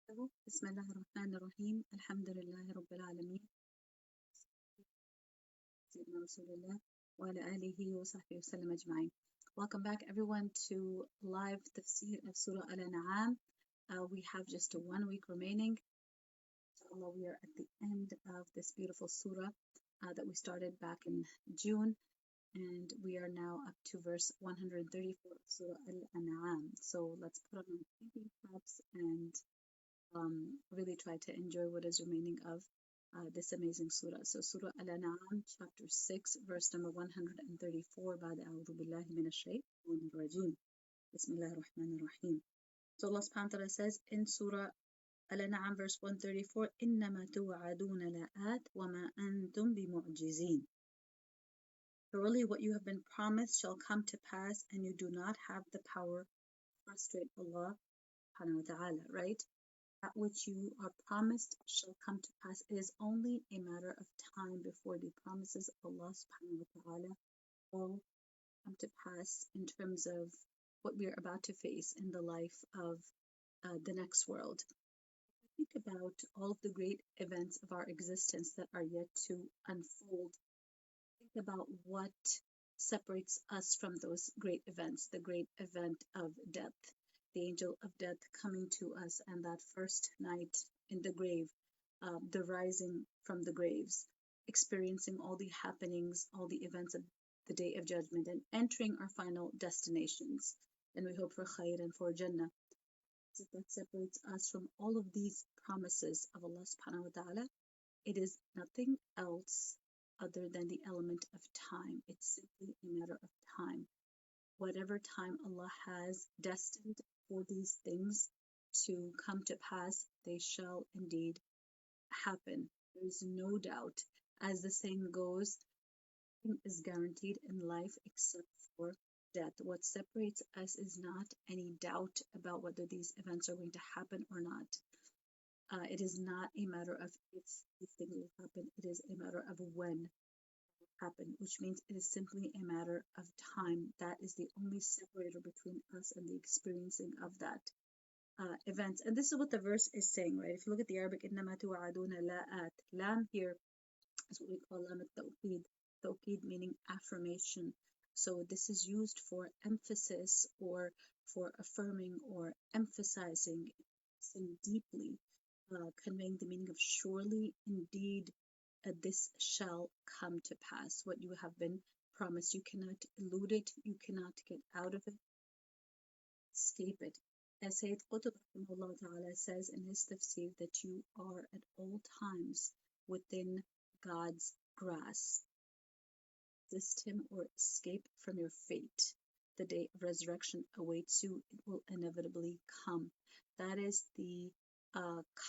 بسم الله الرحمن الرحيم الحمد لله رب العالمين سيدنا رسول الله وعلى آله وصحبه وسلم أجمعين. Welcome back everyone to live Tafsir of Surah Al-An'am. We have just 1 week remaining. Inshallah, we are at the end of this beautiful surah that we started back in June, and we are now up to verse 134 of Surah Al-An'am. So let's put on our thinking caps and really try to enjoy what is remaining of this amazing surah. So Surah Al-An'am, chapter 6, verse number 134, بعد أعوذ بالله من الشيطان الرجيم. بسم الله الرحمن الرحيم. So Allah subhanahu wa ta'ala says in Surah Al-An'am, verse 134, إنما توعدون لآت وما أنتم بمعجزين. Surely what you have been promised shall come to pass, and you do not have the power to frustrate Allah subhanahu wa ta'ala, right? That which you are promised shall come to pass. It is only a matter of time before the promises of Allah subhanahu wa ta'ala will come to pass in terms of what we are about to face in the life of the next world. Think about all of the great events of our existence that are yet to unfold. Think about what separates us from those great events, the great event of death, the angel of death coming to us, and that first night in the grave, the rising from the graves, experiencing all the happenings, all the events of the day of judgment, and entering our final destinations. And we hope for khair and for Jannah. That separates us from all of these promises of Allah subhanahu wa ta'ala. It is nothing else other than the element of time. It's simply a matter of time. Whatever time Allah has destined for these things to come to pass, they shall indeed happen. There is no doubt. As the saying goes, nothing is guaranteed in life except for death. What separates us is not any doubt about whether these events are going to happen or not. It is not a matter of if these things will happen. It is a matter of when happen, which means it is simply a matter of time. That is the only separator between us and the experiencing of that event. And this is what the verse is saying, right? If you look at the Arabic, إِنَّمَا تُوعَدُونَ لَآتٍ. Lam here is what we call lam at-tawqid. Tawqid meaning affirmation. So this is used for emphasis or for affirming or emphasizing deeply, conveying the meaning of surely, indeed, this shall come to pass. What you have been promised, you cannot elude it, you cannot get out of it, escape it. As Sayyid Qutb ta'ala says in his tafsir, that you are at all times within God's grasp. Resist him or escape from your fate. The day of resurrection awaits you. It will inevitably come. That is the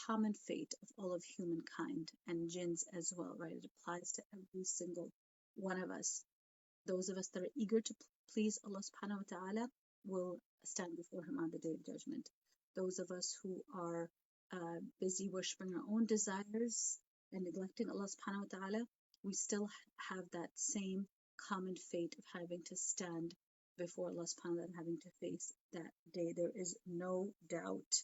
common fate of all of humankind and jinns as well, right? It applies to every single one of us. Those of us that are eager to please Allah subhanahu wa ta'ala will stand before him on the day of judgment. Those of us who are busy worshipping our own desires and neglecting Allah subhanahu wa ta'ala, we still have that same common fate of having to stand before Allah subhanahu wa ta'ala and having to face that day. There is no doubt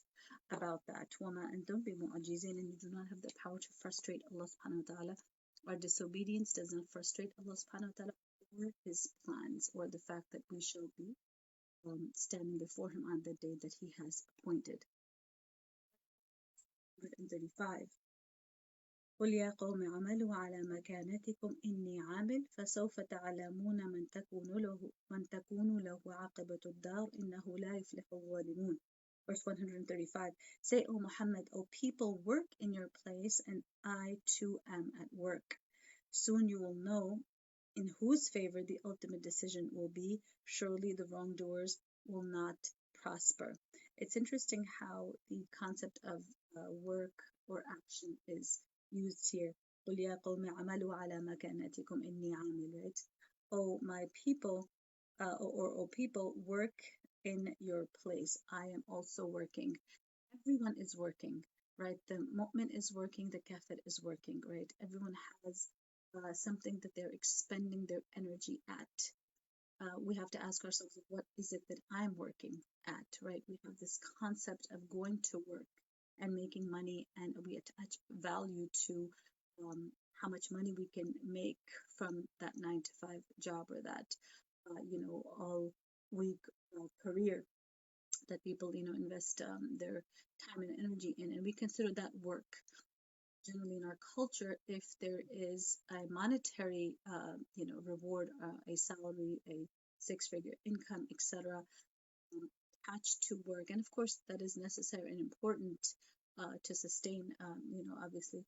about that. وَمَا أَنْتُمْ بِمُعْجِزِينَ. And you do not have the power to frustrate Allah subhanahu wa ta'ala. Our disobedience does not frustrate Allah subhanahu wa ta'ala or his plans, or the fact that we shall be standing before him on the day that he has appointed. 135. قل يا قوم اعملوا على مكانتكم إني عامل فسوف تعلمون من تكون له عاقبة الدار إنه لا يفلح الظالمون. Verse 135. Say, O Muhammad, O people, work in your place, and I too am at work. Soon you will know in whose favor the ultimate decision will be. Surely the wrongdoers will not prosper. It's interesting how the concept of work or action is used here. قُلْ يَا قَوْمِ اعْمَلُوا عَلَى مَكَانَتِكُمْ إِنِّي عَامِلٌ, right? O my people, O people, work in your place. I am also working. Everyone is working, right? The mu'min is working, the kafir is working, right? Everyone has something that they're expending their energy at. We have to ask ourselves, what is it that I'm working at, right? We have this concept of going to work. and making money, and we attach value to how much money we can make from that 9 to 5 job, or that all week career that people invest their time and energy in, and we consider that work. Generally, in our culture, if there is a monetary reward, a salary, a six-figure income, etc., attached to work, and of course that is necessary and important to sustain, obviously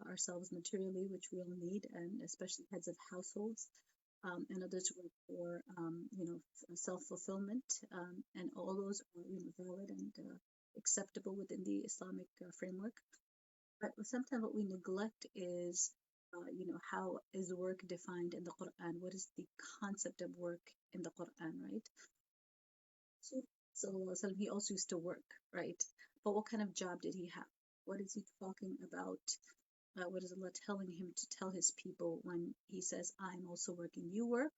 ourselves materially, which we all need, and especially heads of households, and others work for self-fulfillment, and all those are valid and acceptable within the Islamic framework. But sometimes what we neglect is, how is work defined in the Quran? What is the concept of work in the Quran, right? So, Sallallahu Alaihi Wasallam, he also used to work, right? But what kind of job did he have? What is he talking about? What is Allah telling him to tell his people when he says, I'm also working? You work,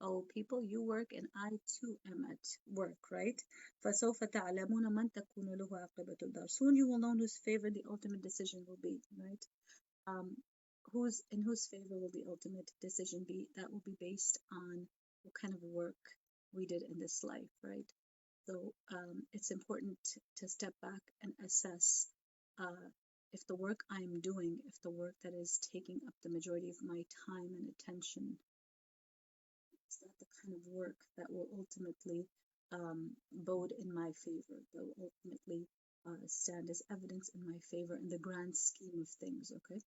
oh people, you work, and I too am at work, right? فَسَوْفَ تَعْلَمُونَ مَنْ تَكُونُ لَهُ عَاقِبَةُ الدَّارِ. Soon you will know in whose favor the ultimate decision will be, right? In whose favor will the ultimate decision be? That will be based on what kind of work we did in this life, right? So it's important to step back and assess if the work I'm doing, if the work that is taking up the majority of my time and attention, is that the kind of work that will ultimately bode in my favor, that will ultimately stand as evidence in my favor in the grand scheme of things, okay?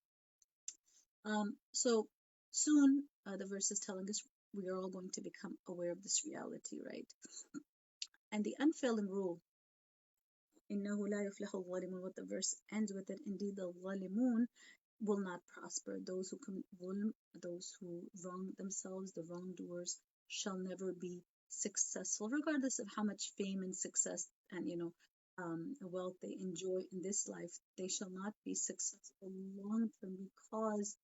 So soon, the verse is telling us we are all going to become aware of this reality, right? And the unfailing rule, إِنَّهُ لَا يُفْلِحُ الظَّالِمُونَ, what the verse ends with, it indeed the ظالمون will not prosper. Those who commit zulm, those who wrong themselves, the wrongdoers, shall never be successful, regardless of how much fame and success and wealth they enjoy in this life. They shall not be successful long term, because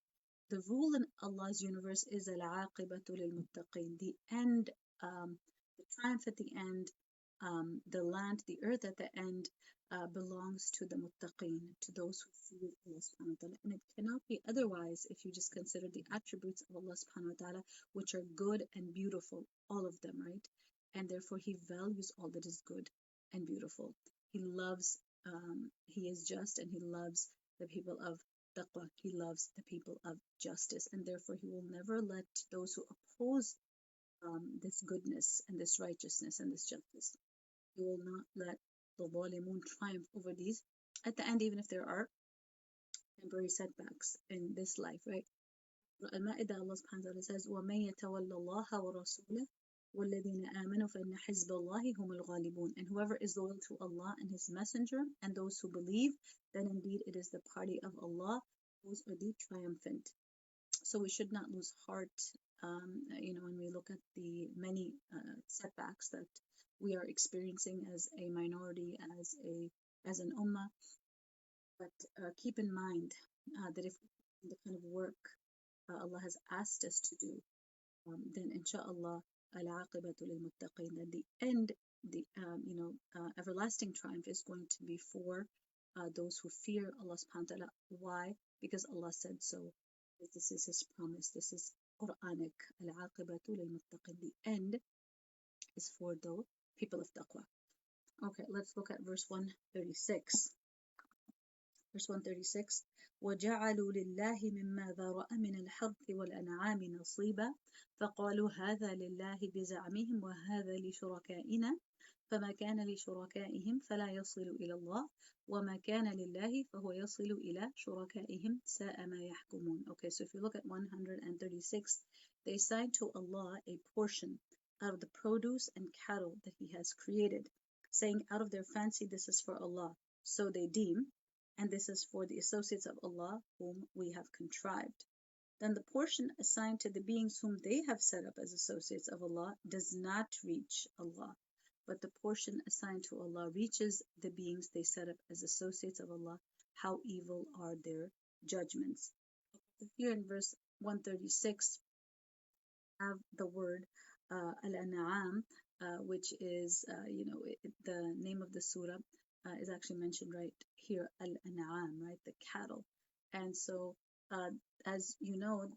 the rule in Allah's universe is al-aqibatu lil-muttaqin, the end, the triumph at the end, the land, the earth at the end belongs to the muttaqin, to those who fear Allah subhanahu wa ta'ala. And it cannot be otherwise if you just consider the attributes of Allah subhanahu wa ta'ala, which are good and beautiful, all of them, right? And therefore He values all that is good and beautiful. He loves, He is just, and He loves the people of taqwa. He loves the people of justice, and therefore He will never let those who oppose this goodness and this righteousness and this justice, He will not let the zalimun triumph over these at the end, even if there are temporary setbacks in this life, right? Al-Ma'idah, Allah subhanahu wa ta'ala says, وَمَن يَتَوَلَّ اللَّهَ وَرَسُولَهُ وَالَّذِينَ آمَنُوا فَإِنَّ حِزْبَ اللَّهِ هُمُ الْغَالِبُونَ. And whoever is loyal to Allah and His Messenger and those who believe, then indeed it is the party of Allah, those are the triumphant. So we should not lose heart, when we look at the many setbacks that we are experiencing as a minority, as an ummah. But keep in mind that if the kind of work Allah has asked us to do, then inshallah al-aqibatu lil-muttaqin, that the end, the everlasting triumph is going to be for those who fear Allah subhanahu wa ta'ala. Why? Because Allah said so. This is His promise. This is Quranic. Al-aqibatu lil-muttaqin. The end is for the people of taqwa. Okay, let's look at verse 136. Verse 136. وَجَعَلُوا لِلَّهِ مِمَّا ذَرَأَ مِنَ الْحَرْثِ وَالْأَنْعَامِ نَصِيبًا فَقَالُوا هَذَا لِلَّهِ بِزَعْمِهِمْ وَهَذَا لِشُرَكَائِنَا فَمَا كَانَ لِشُرَكَائِهِمْ فَلَا يَصِلُ إِلَى اللَّهِ وَمَا كَانَ لِلَّهِ فَهُوَ يَصِلُ إِلَى شُرَكَائِهِمْ سَاءَ مَا يَحْكُمُونَ. Okay, so if you look at 136, they assign to Allah a portion out of the produce and cattle that He has created, saying out of their fancy, this is for Allah, so they deem, and this is for the associates of Allah whom we have contrived. Then the portion assigned to the beings whom they have set up as associates of Allah does not reach Allah, but the portion assigned to Allah reaches the beings they set up as associates of Allah. How evil are their judgments. Here in verse 136, have the word al-an'am, which is the name of the surah, is actually mentioned right here, al-an'am, right, the cattle. And so, as you know,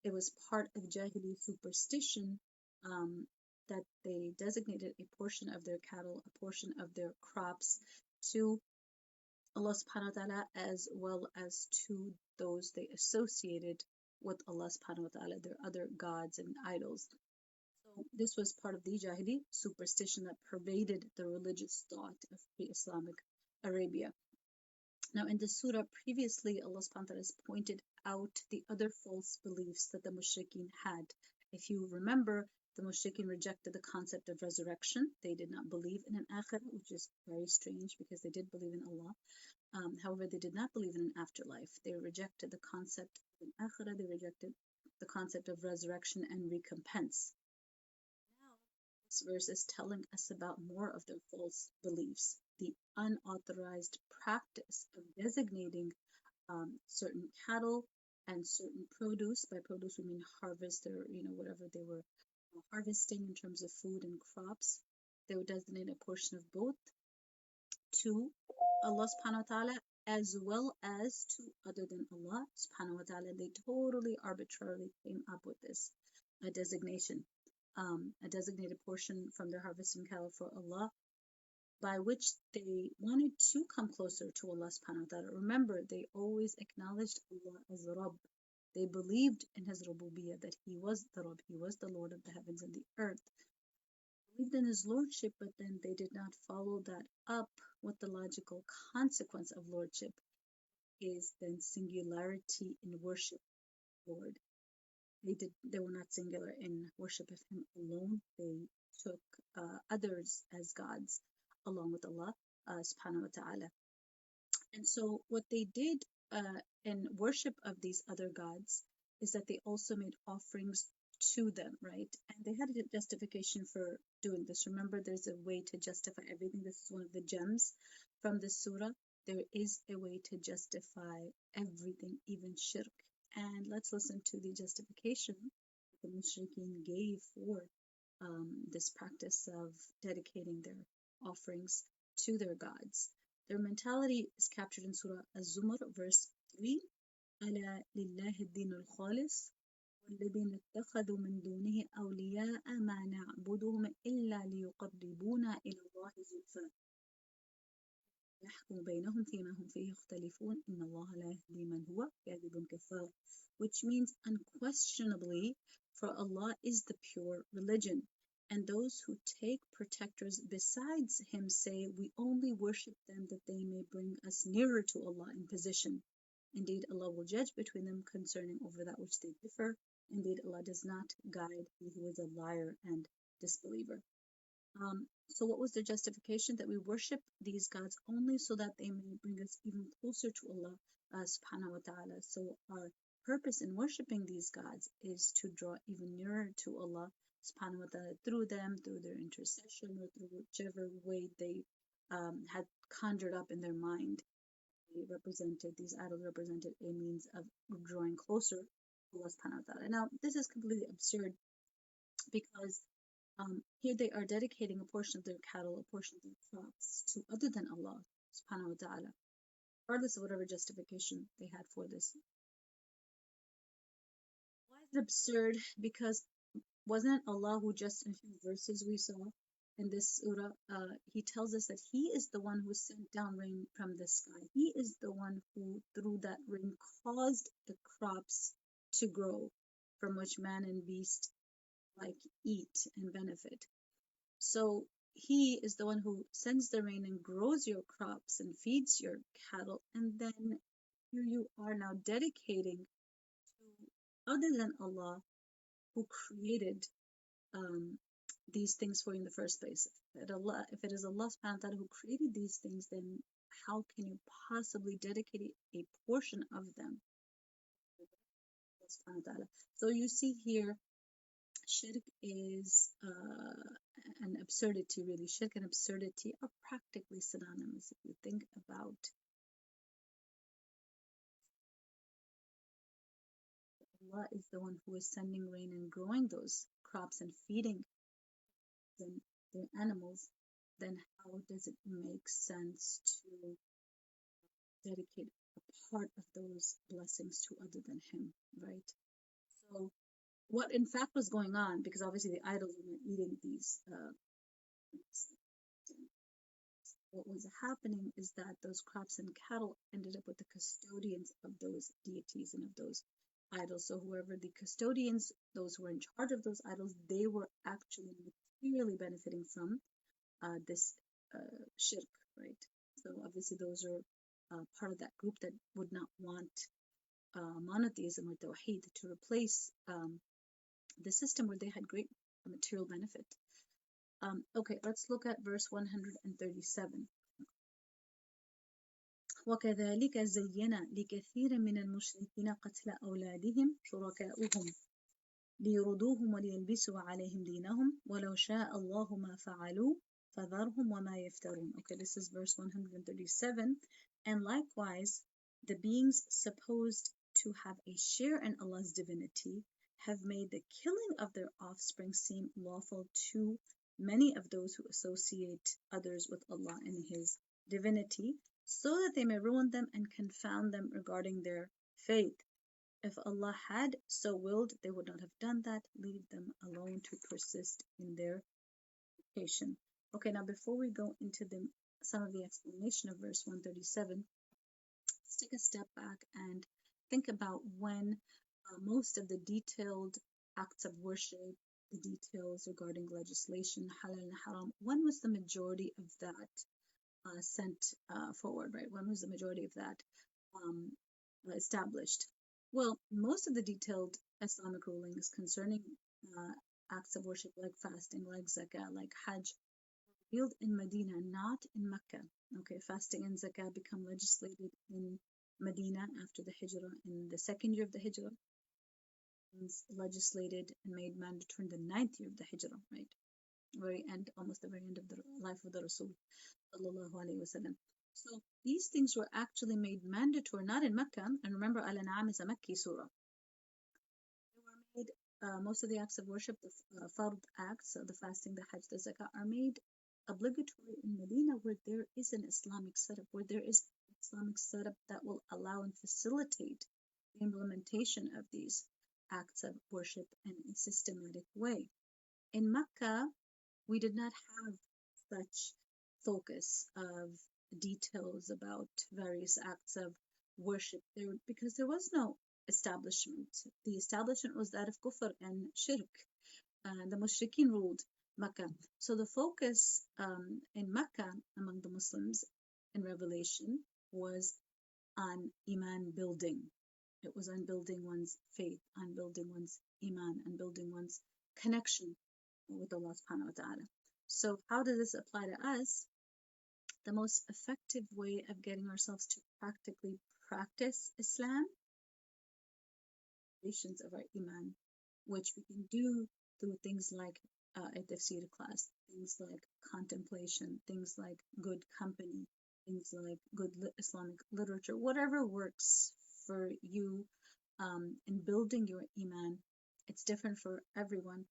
it was part of Jahili superstition that they designated a portion of their cattle, a portion of their crops to Allah subhanahu wa ta'ala, as well as to those they associated with Allah subhanahu wa ta'ala, their other gods and idols. So this was part of the Jahili superstition that pervaded the religious thought of pre-Islamic Arabia. Now, in the surah previously, Allah subhanahu wa ta'ala has pointed out the other false beliefs that the mushrikeen had. If you remember, the mushrikeen rejected the concept of resurrection. They did not believe in an akhirah, which is very strange because they did believe in Allah. However, they did not believe in an afterlife. They rejected the concept of an akhirah. They rejected the concept of resurrection and recompense. Now, this verse is telling us about more of their false beliefs, the unauthorized practice of designating certain cattle and certain produce. By produce, we mean harvest, or whatever they were harvesting in terms of food and crops. They would designate a portion of both to Allah subhanahu wa ta'ala as well as to other than Allah subhanahu wa ta'ala. They totally arbitrarily came up with this designation, a designated portion from their harvesting cattle for Allah, by which they wanted to come closer to Allah subhanahu wa ta'ala. Remember, they always acknowledged Allah as Rabb. They believed in His Rububiyyah, that He was the Rabb, He was the Lord of the heavens and the earth. Believed in His Lordship, but then they did not follow that up with the logical consequence of Lordship, is then singularity in worship of Lord. They were not singular in worship of Him alone. They took others as gods along with Allah subhanahu wa ta'ala. And so what they did in worship of these other gods is that they also made offerings to them, right? And they had a justification for doing this. Remember, there's a way to justify everything. This is one of the gems from the surah. There is a way to justify everything, even shirk. And let's listen to the justification the mushrikeen gave for this practice of dedicating their offerings to their gods. Their mentality is captured in Surah Az-Zumar, verse 3. ألا لله الدين الخالص والذين اتخذوا من دونه أولياء ما نعبدهم إلا ليقربونا إلى الله زلفى يحكم بينهم فيما هم فيه يختلفون إن الله لا يهدي من هو كاذب كفار, which means unquestionably, for Allah is the pure religion, and those who take protectors besides Him say, we only worship them that they may bring us nearer to Allah in position. Indeed, Allah will judge between them concerning over that which they differ. Indeed, Allah does not guide he who is a liar and disbeliever. So what was their justification? That we worship these gods only so that they may bring us even closer to Allah subhanahu wa ta'ala. So our purpose in worshiping these gods is to draw even nearer to Allah subhanahu wa ta'ala through them, through their intercession, or through whichever way they had conjured up in their mind. These idols represented a means of drawing closer to Allah subhanahu wa ta'ala. Now, this is completely absurd because here they are dedicating a portion of their cattle, a portion of their crops to other than Allah subhanahu wa ta'ala, regardless of whatever justification they had for this. Why is it absurd? Because wasn't Allah who just in a few verses we saw in this surah, He tells us that He is the one who sent down rain from the sky. He is the one who, through that rain, caused the crops to grow, from which man and beast like eat and benefit. So He is the one who sends the rain and grows your crops and feeds your cattle, and then here you are now dedicating to other than Allah who created these things for you in the first place. If it is Allah subhanahu wa ta'ala who created these things, then how can you possibly dedicate a portion of them to Allah subhanahu wa ta'ala? So you see here, shirk is an absurdity, really. Shirk and absurdity are practically synonymous if you think about Allah is the one who is sending rain and growing those crops and feeding them, their animals. then how does it make sense to dedicate a part of those blessings to other than him, right? So what in fact was going on, because obviously the idols were eating these what was happening is that those crops and cattle ended up with the custodians of those deities and of those idols. So whoever the custodians, those who were in charge of those idols, they were actually materially benefiting from this shirk, right? So obviously those are part of that group that would not want monotheism or tawheed to replace the system where they had great material benefit. Okay, let's look at verse 137. وكذلك زين لكثير من المشركين قتل أولادهم شركاؤهم ليردوهم وليلبسوا عليهم دينهم ولو شاء الله ما فعلوا فذرهم وما يفترون. Okay, this is verse 137. And likewise, the beings supposed to have a share in Allah's divinity have made the killing of their offspring seem lawful to many of those who associate others with Allah and His divinity, so that they may ruin them and confound them regarding their faith. If Allah had so willed, they would not have done that. Leave them alone to persist in their vocation. Okay, now before we go into some of the explanation of verse 137, let's take a step back and think about when most of the detailed acts of worship, the details regarding legislation, halal and haram, when was the majority of that sent forward, right? When was the majority of that established? Well, most of the detailed Islamic rulings concerning acts of worship like fasting, like zakah, like hajj, revealed in Medina, not in Mecca. Okay, fasting and zakah become legislated in Medina after the Hijrah, in the second year of the Hijrah. Legislated and made mandatory in the 9th year of the Hijrah, right? Very end, almost the very end of the life of the Rasul, sallallahu alaihi wasallam. So these things were actually made mandatory, not in Mecca. And remember, Al-An'am is a Makki surah. They were made, most of the acts of worship, the fard acts, the fasting, the hajj, the zakah, are made obligatory in Medina, where there is an Islamic setup, where there is an Islamic setup that will allow and facilitate the implementation of these acts of worship in a systematic way. In Mecca, we did not have such focus of details about various acts of worship there, because there was no establishment. The establishment was that of kufr and shirk. The mushrikeen ruled Mecca. So the focus in Mecca among the Muslims in Revelation was on Iman building. It was on building one's faith, on building one's Iman, on building one's connection with Allah subhanahu wa ta'ala. So how does this apply to us? The most effective way of getting ourselves to practically practice Islam, foundations of our Iman, which we can do through things like a Tafsir class, things like contemplation, things like good company, things like good Islamic literature, whatever works for you in building your Iman. It's different for everyone,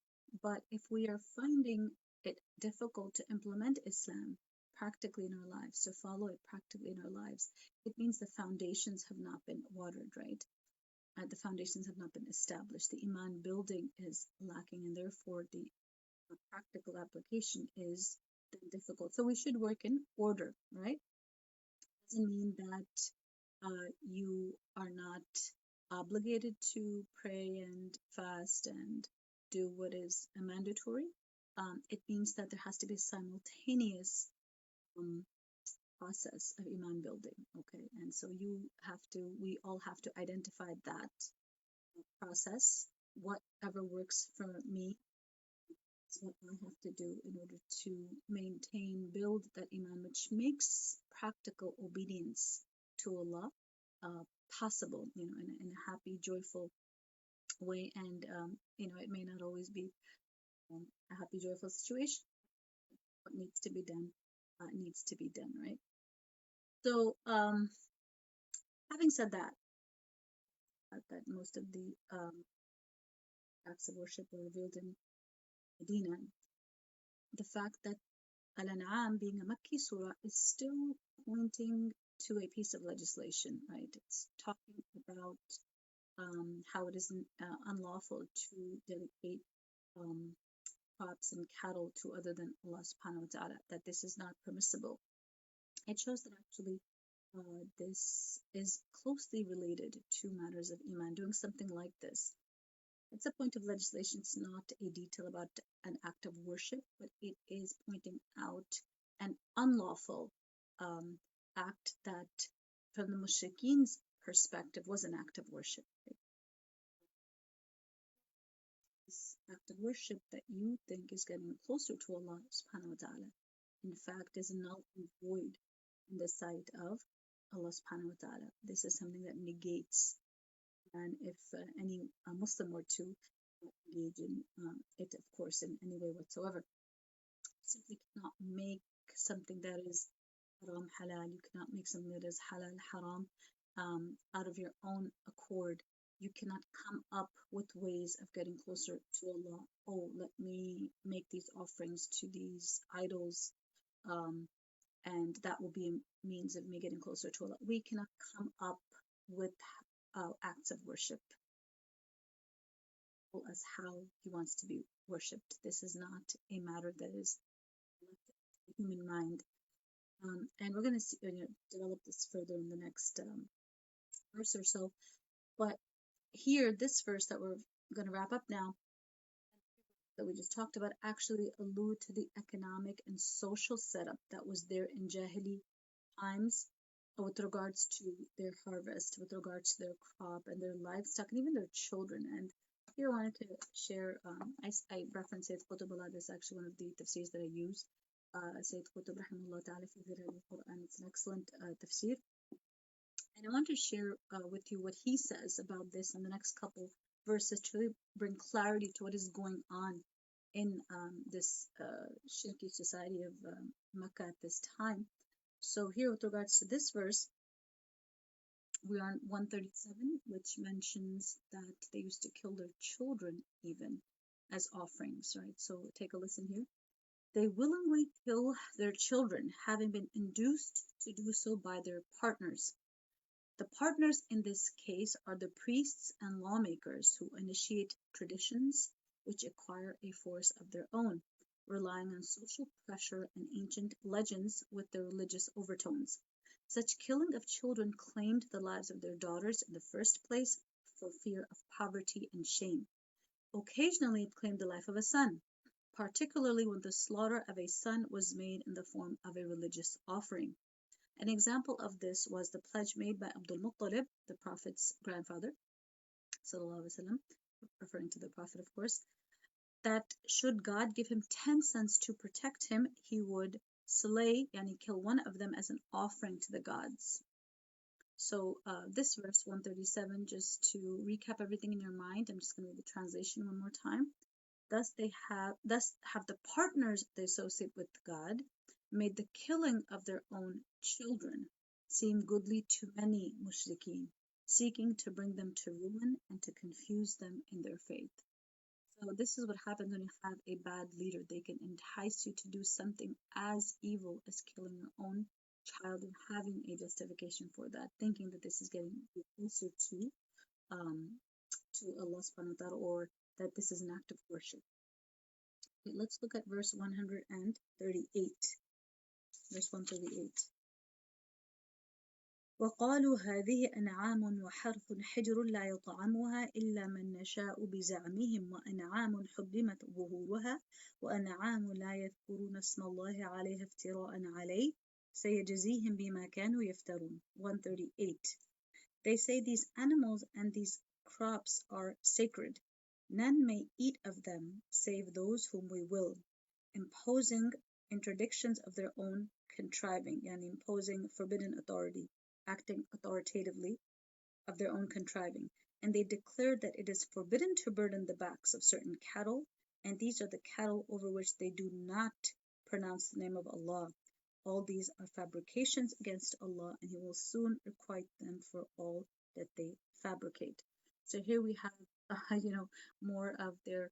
but if we are finding it difficult to implement Islam practically in our lives, to follow it practically in our lives, it means the foundations have not been watered, right? The foundations have not been established. The Iman building is lacking, and therefore the practical application is difficult. So we should work in order, right? Doesn't mean that you are not obligated to pray and fast and do what is mandatory. It means that there has to be a simultaneous process of Iman building, okay? And so we all have to identify that process. Whatever works for me is what I have to do in order to build that Iman, which makes practical obedience to Allah possible, in a happy, joyful way. And, it may not always be a happy, joyful situation. What needs to be done needs to be done, right? So, having said that most of the acts of worship were revealed in Medina, the fact that Al-An'am, being a Makki surah, is still pointing to a piece of legislation, right? It's talking about how it is unlawful to dedicate um, crops and cattle to other than Allah subhanahu wa ta'ala, that this is not permissible. It shows that actually this is closely related to matters of Iman. Doing something like this, it's a point of legislation. It's not a detail about an act of worship, but it is pointing out an unlawful act that, from the mushrikeen's perspective, was an act of worship. This act of worship that you think is getting closer to Allah subhanahu wa ta'ala, in fact, is null and void in the sight of Allah subhanahu wa ta'ala. This is something that negates, and if any Muslim were to engage in it, of course, in any way whatsoever, simply cannot make something that is haram halal. You cannot make something that is halal haram out of your own accord. You cannot come up with ways of getting closer to Allah. Oh, let me make these offerings to these idols, and that will be a means of me getting closer to Allah. We cannot come up with acts of worship as how He wants to be worshipped. This is not a matter that is left to the human mind. And we're going to develop this further in the next verse or so. But here, this verse that we're going to wrap up now, that we just talked about, actually allude to the economic and social setup that was there in Jahili times with regards to their harvest, with regards to their crop and their livestock, and even their children. And here I wanted to share, I reference Sayyid Qutb. This is actually one of the tafsirs that I use. Sayyid Qutb rahimahullah ta'ala fi Zilal al-Quran. It's an excellent tafsir. And I want to share with you what he says about this in the next couple verses to really bring clarity to what is going on in this shirky society of Makkah at this time. So here, with regards to this verse, we are on 137, which mentions that they used to kill their children even as offerings, right? So take a listen here. They willingly kill their children, having been induced to do so by their partners. The partners in this case are the priests and lawmakers who initiate traditions which acquire a force of their own, relying on social pressure and ancient legends with their religious overtones. Such killing of children claimed the lives of their daughters in the first place for fear of poverty and shame. Occasionally it claimed the life of a son, particularly when the slaughter of a son was made in the form of a religious offering. An example of this was the pledge made by Abdul Muttalib, the Prophet's grandfather, وسلم, referring to the Prophet, of course, that should God give him 10 sons to protect him, he would slay, kill one of them as an offering to the gods. So this verse 137, just to recap everything in your mind, I'm just going to read the translation one more time. Thus have the partners they associate with God made the killing of their own children seem goodly to many mushrikeen, seeking to bring them to ruin and to confuse them in their faith. So this is what happens when you have a bad leader. They can entice you to do something as evil as killing your own child and having a justification for that, thinking that this is getting you closer to Allah subhanahu wa ta'ala, or that this is an act of worship. Okay, let's look at verse 138. Verse 138. وقالوا هذه أنعام وحرث حجر لا يطعمها إلا من نشاء بزعمهم وأنعام حرمت ظهورها وأنعام لا يذكرون اسم الله عليها افتراء عليه سيجزيهم بما كانوا يفترون. 138. They say these animals and these crops are sacred. None may eat of them save those whom we will, imposing interdictions of their own contriving, imposing forbidden authority, acting authoritatively of their own contriving. And they declare that it is forbidden to burden the backs of certain cattle, and these are the cattle over which they do not pronounce the name of Allah. All these are fabrications against Allah, and He will soon requite them for all that they fabricate. So here we have, more of the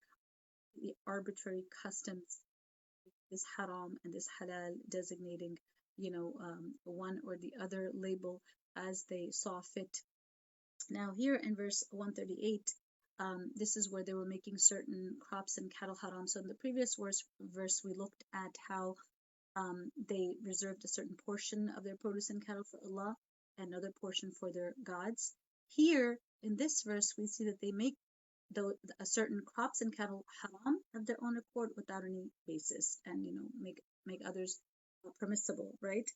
arbitrary customs this haram and this halal, designating, one or the other label as they saw fit. Now, here in verse 138, this is where they were making certain crops and cattle haram. So in the previous verse we looked at how they reserved a certain portion of their produce and cattle for Allah, and another portion for their gods. Here in this verse, we see that they make a certain crops and cattle haram of their own accord without any basis, and make others permissible, right?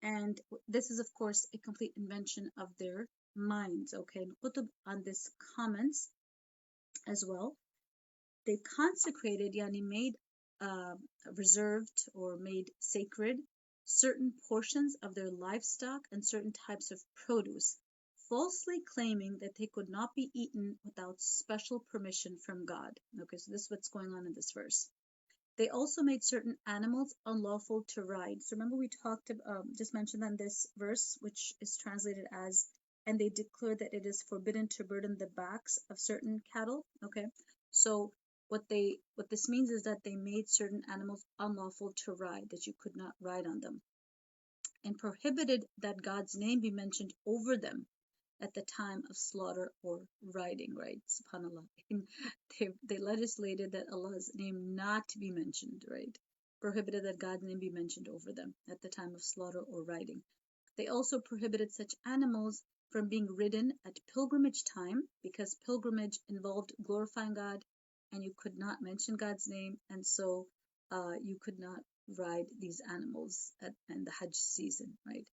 And this is of course a complete invention of their minds. Okay, and Qutb on this comments as well. They consecrated, yani made reserved or made sacred certain portions of their livestock and certain types of produce, falsely claiming that they could not be eaten without special permission from God. Okay, so this is what's going on in this verse. They also made certain animals unlawful to ride. So remember we just mentioned that in this verse, which is translated as, and they declared that it is forbidden to burden the backs of certain cattle. Okay, so what this means is that they made certain animals unlawful to ride, that you could not ride on them, and prohibited that God's name be mentioned over them at the time of slaughter or riding, right? SubhanAllah. They legislated that Allah's name not to be mentioned, right? Prohibited that God's name be mentioned over them at the time of slaughter or riding. They also prohibited such animals from being ridden at pilgrimage time, because pilgrimage involved glorifying God and you could not mention God's name, and so you could not ride these animals in the Hajj season, right?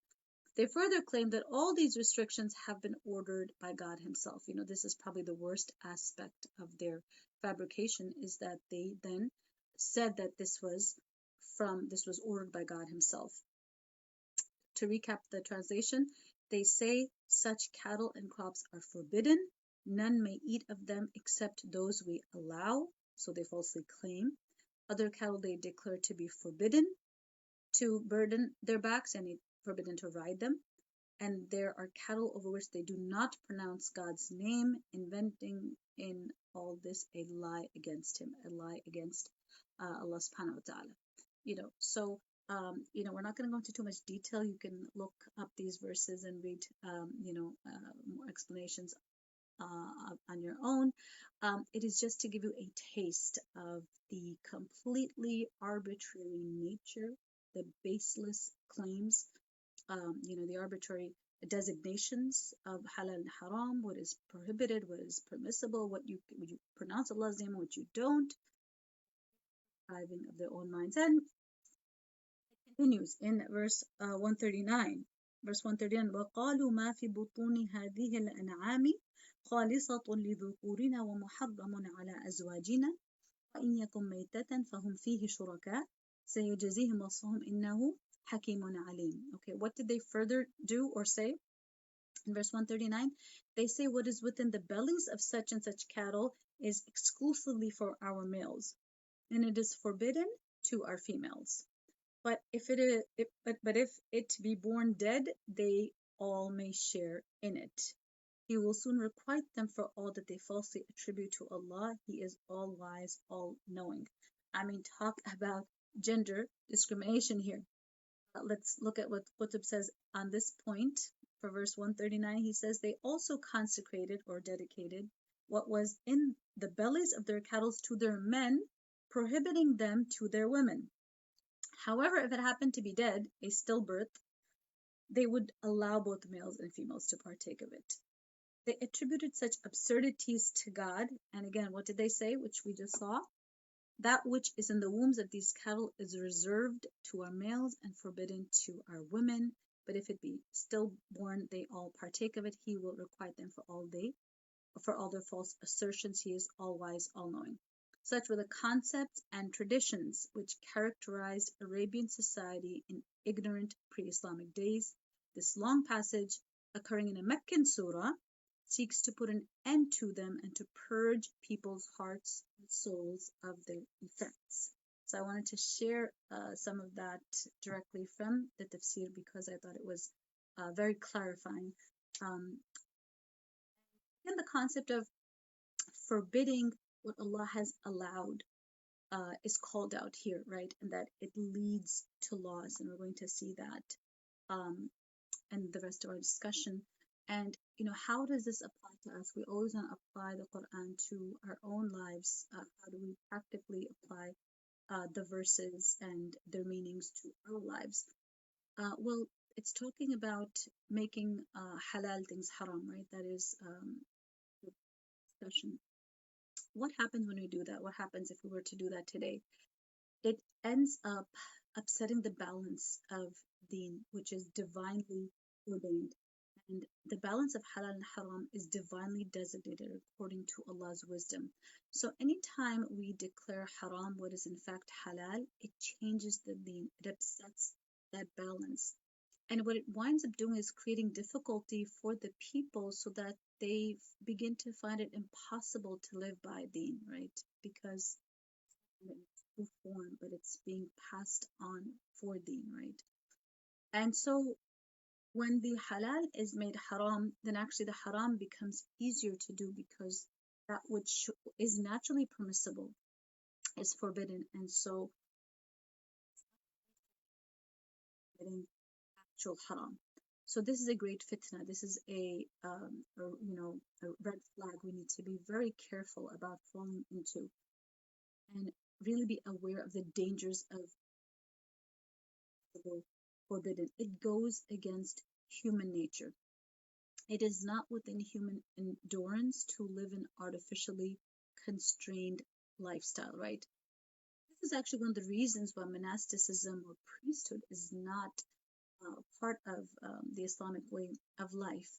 They further claim that all these restrictions have been ordered by God Himself. This is probably the worst aspect of their fabrication, is that they then said that this was ordered by God Himself. To recap the translation, they say such cattle and crops are forbidden. None may eat of them except those we allow. So they falsely claim. Other cattle they declare to be forbidden to burden their backs, and forbidden to ride them. And there are cattle over which they do not pronounce God's name, inventing in all this a lie against Him, a lie against Allah subhanahu wa ta'ala. So we're not going to go into too much detail. You can look up these verses and read more explanations on your own. It is just to give you a taste of the completely arbitrary nature, the baseless claims, the arbitrary designations of halal and haram, what is prohibited, what is permissible, what you pronounce Allah's name, what you don't, driving of their own minds. And it continues in verse 139. Verse 139, وَقَالُوا مَا فِي بُطُونِ هَذِهِ الْأَنْعَامِ خَالِصَةٌ لِذُكُورِنَا وَمُحَرَّمٌ عَلَى أَزْوَاجِنَا وَإِنْ يَكُنْ مَيْتَةً فَهُمْ فِيهِ شُرَكَاء سَيَجْزِيهِمْ وَصْفَهُمْ إِنَّهُ Hakimun Alim. Okay, what did they further do or say? In verse 139, they say what is within the bellies of such and such cattle is exclusively for our males, and it is forbidden to our females. But if it be born dead, they all may share in it. He will soon requite them for all that they falsely attribute to Allah. He is all wise, all knowing. Talk about gender discrimination here. Let's look at what Qutb says on this point. For verse 139, he says, they also consecrated or dedicated what was in the bellies of their cattle to their men, prohibiting them to their women. However, if it happened to be dead, a stillbirth, they would allow both males and females to partake of it. They attributed such absurdities to God. And again, what did they say, which we just saw? That which is in the wombs of these cattle is reserved to our males and forbidden to our women. But if it be stillborn, they all partake of it. He will requite them for all their false assertions. He is all wise, all knowing. Such were the concepts and traditions which characterized Arabian society in ignorant pre-Islamic days. This long passage, occurring in a Meccan surah, seeks to put an end to them and to purge people's hearts and souls of their effects. So I wanted to share some of that directly from the Tafsir, because I thought it was very clarifying. In the concept of forbidding what Allah has allowed, is called out here, right? And that it leads to laws, and we're going to see that um, in the rest of our discussion. And how does this apply to us? We always want to apply the Quran to our own lives. How do we practically apply the verses and their meanings to our lives? Well, it's talking about making halal things haram, right? That is the discussion. What happens when we do that? What happens if we were to do that today? It ends up upsetting the balance of deen, which is divinely ordained. And the balance of halal and haram is divinely designated according to Allah's wisdom. So anytime we declare haram what is in fact halal, it changes the deen. It upsets that balance. And what it winds up doing is creating difficulty for the people so that they begin to find it impossible to live by deen, right? Because it's form, but it's being passed on for deen, right? And so when the halal is made haram, then actually the haram becomes easier to do because that which is naturally permissible is forbidden. And so getting actual haram. So this is a great fitna. This is a red flag we need to be very careful about falling into and really be aware of the dangers of the forbidden. It goes against human nature. It is not within human endurance to live an artificially constrained lifestyle, right? This is actually one of the reasons why monasticism or priesthood is not part of the Islamic way of life.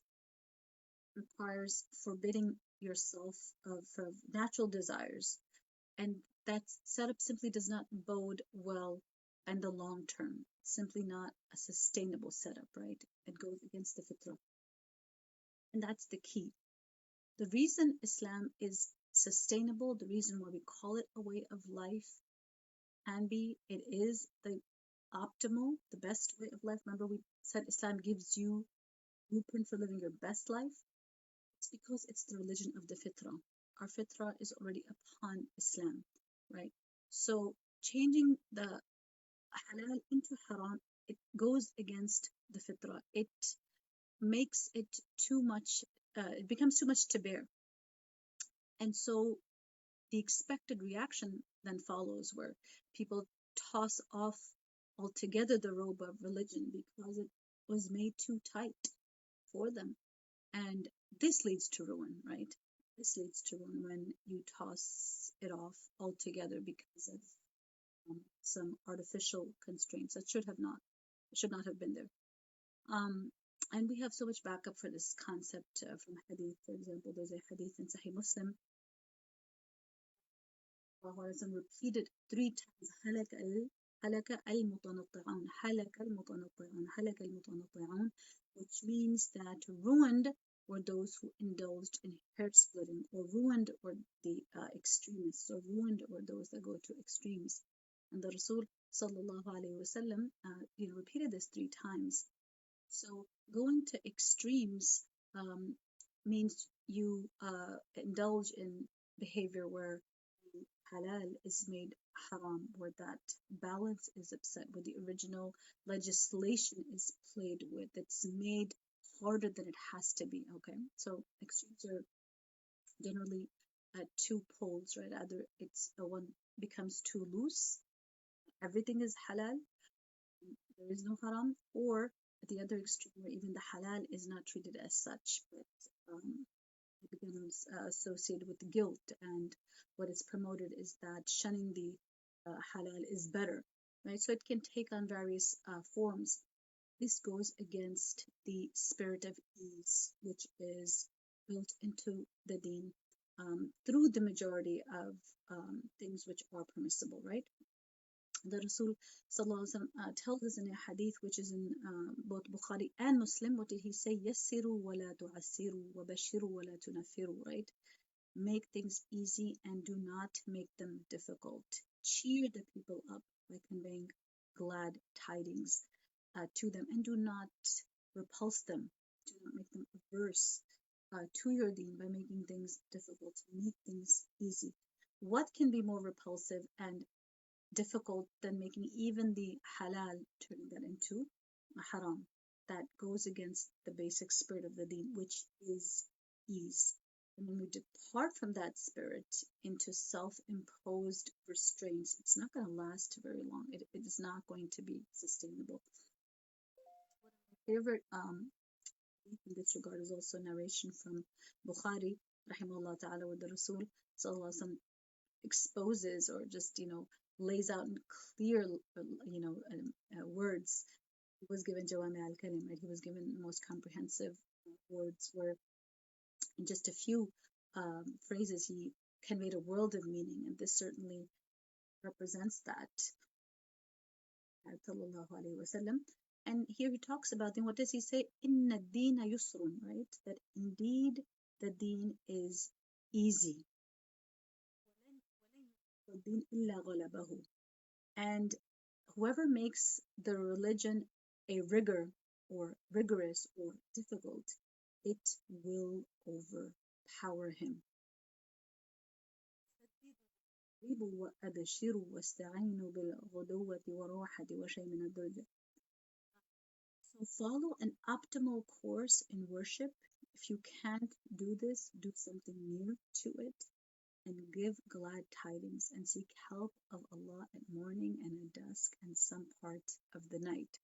It requires forbidding yourself of natural desires, and that setup simply does not bode well in the long term. It's simply not a sustainable setup, right? It goes against the fitrah. And that's the key. The reason Islam is sustainable, the reason why we call it a way of life, it is the optimal, the best way of life. Remember, we said Islam gives you blueprint for living your best life. It's because it's the religion of the fitrah. Our fitrah is already upon Islam, right? So changing the halal into haram, it goes against the fitrah. It makes it too much, it becomes too much to bear. And so the expected reaction then follows, where people toss off altogether the robe of religion because it was made too tight for them. And this leads to ruin, right? This leads to ruin when you toss it off altogether because of some artificial constraints that should not have been there. And we have so much backup for this concept from hadith. For example, there's a hadith in Sahih Muslim repeated 3 times halaka al-mutanatti'un, halaka al-mutanatti'un, halaka al-mutanatti'un, which means that ruined were those who indulged in hair splitting, or ruined were the extremists, or ruined were those that go to extremes. And the Rasul sallallahu alaihi wasallam repeated this 3 times. So going to extremes means you indulge in behavior where halal is made haram, where that balance is upset, where the original legislation is played with. It's made harder than it has to be. Okay, so extremes are generally at 2 poles, right? Either it's one becomes too loose, everything is halal, there is no haram, or at the other extreme where even the halal is not treated as such, but it becomes associated with guilt, and what is promoted is that shunning the halal is better, right? So it can take on various forms. This goes against the spirit of ease, which is built into the deen through the majority of things which are permissible, right? The Rasul tells us in a hadith which is in both Bukhari and Muslim. What did he say? Yassiru wa la tu'assiru wa bashiru wa la tunaffiru, right? Make things easy and do not make them difficult. Cheer the people up by conveying glad tidings to them, and do not repulse them. Do not make them averse to your deen by making things difficult. Make things easy. What can be more repulsive and difficult than making even the halal, turning that into a haram. That goes against the basic spirit of the deen, which is ease. And when we depart from that spirit into self-imposed restraints, it's not going to last very long. It is not going to be sustainable. Favorite in this regard is also narration from Bukhari, rahimahullah ta'ala, where the Rasul sallallahu alaihi wasallam exposes or just, lays out in clear, words. He was given Jawami al-Kalim, right? He was given the most comprehensive words where in just a few phrases he conveyed a world of meaning, and this certainly represents that. Sallallahu alaihi wasallam. And here he talks about, then what does he say? Inna deena yusrun, right? That indeed the deen is easy. And whoever makes the religion a rigor or rigorous or difficult, it will overpower him. So follow an optimal course in worship. If you can't do this, do something near to it, and give glad tidings and seek help of Allah at morning and at dusk and some part of the night.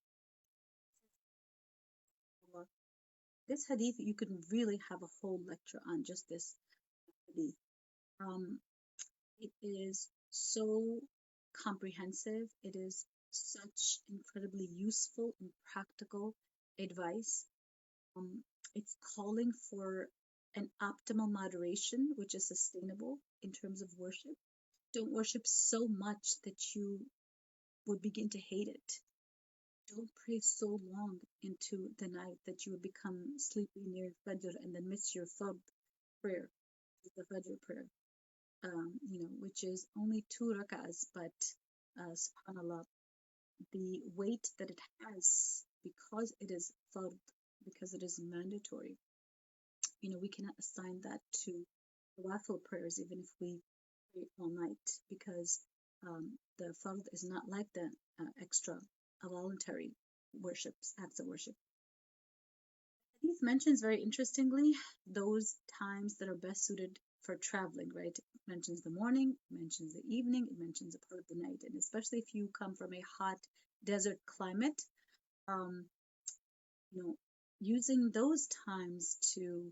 This hadith, you can really have a whole lecture on just this hadith. It is so comprehensive. It is such incredibly useful and practical advice. It's calling for an optimal moderation, which is sustainable in terms of worship. Don't worship so much that you would begin to hate it. Don't pray so long into the night that you would become sleepy near Fajr and then miss your Fard prayer, the Fajr prayer, which is only 2 rak'ahs, but subhanAllah, the weight that it has, because it is Fard, because it is mandatory, we cannot assign that to Nawafil prayers, even if we pray all night, because the Fard is not like the extra voluntary worships, acts of worship. Hadith mentions very interestingly those times that are best suited for traveling, right? It mentions the morning, it mentions the evening, it mentions a part of the night, and especially if you come from a hot desert climate, using those times to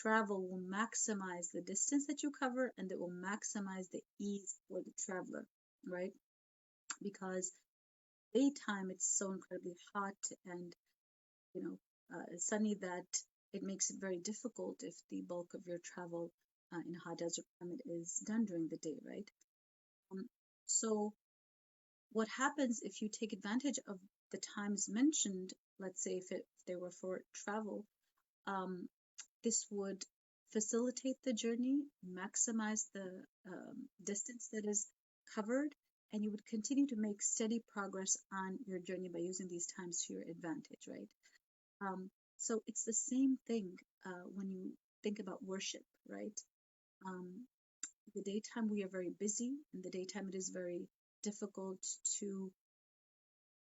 travel will maximize the distance that you cover, and it will maximize the ease for the traveler, right? Because daytime it's so incredibly hot and sunny that it makes it very difficult if the bulk of your travel in a hot desert climate is done during the day, right? So what happens if you take advantage of the times mentioned, let's say if they were for travel, this would facilitate the journey, maximize the distance that is covered, and you would continue to make steady progress on your journey by using these times to your advantage, right? So it's the same thing when you think about worship, right? The daytime we are very busy. In the daytime it is very difficult to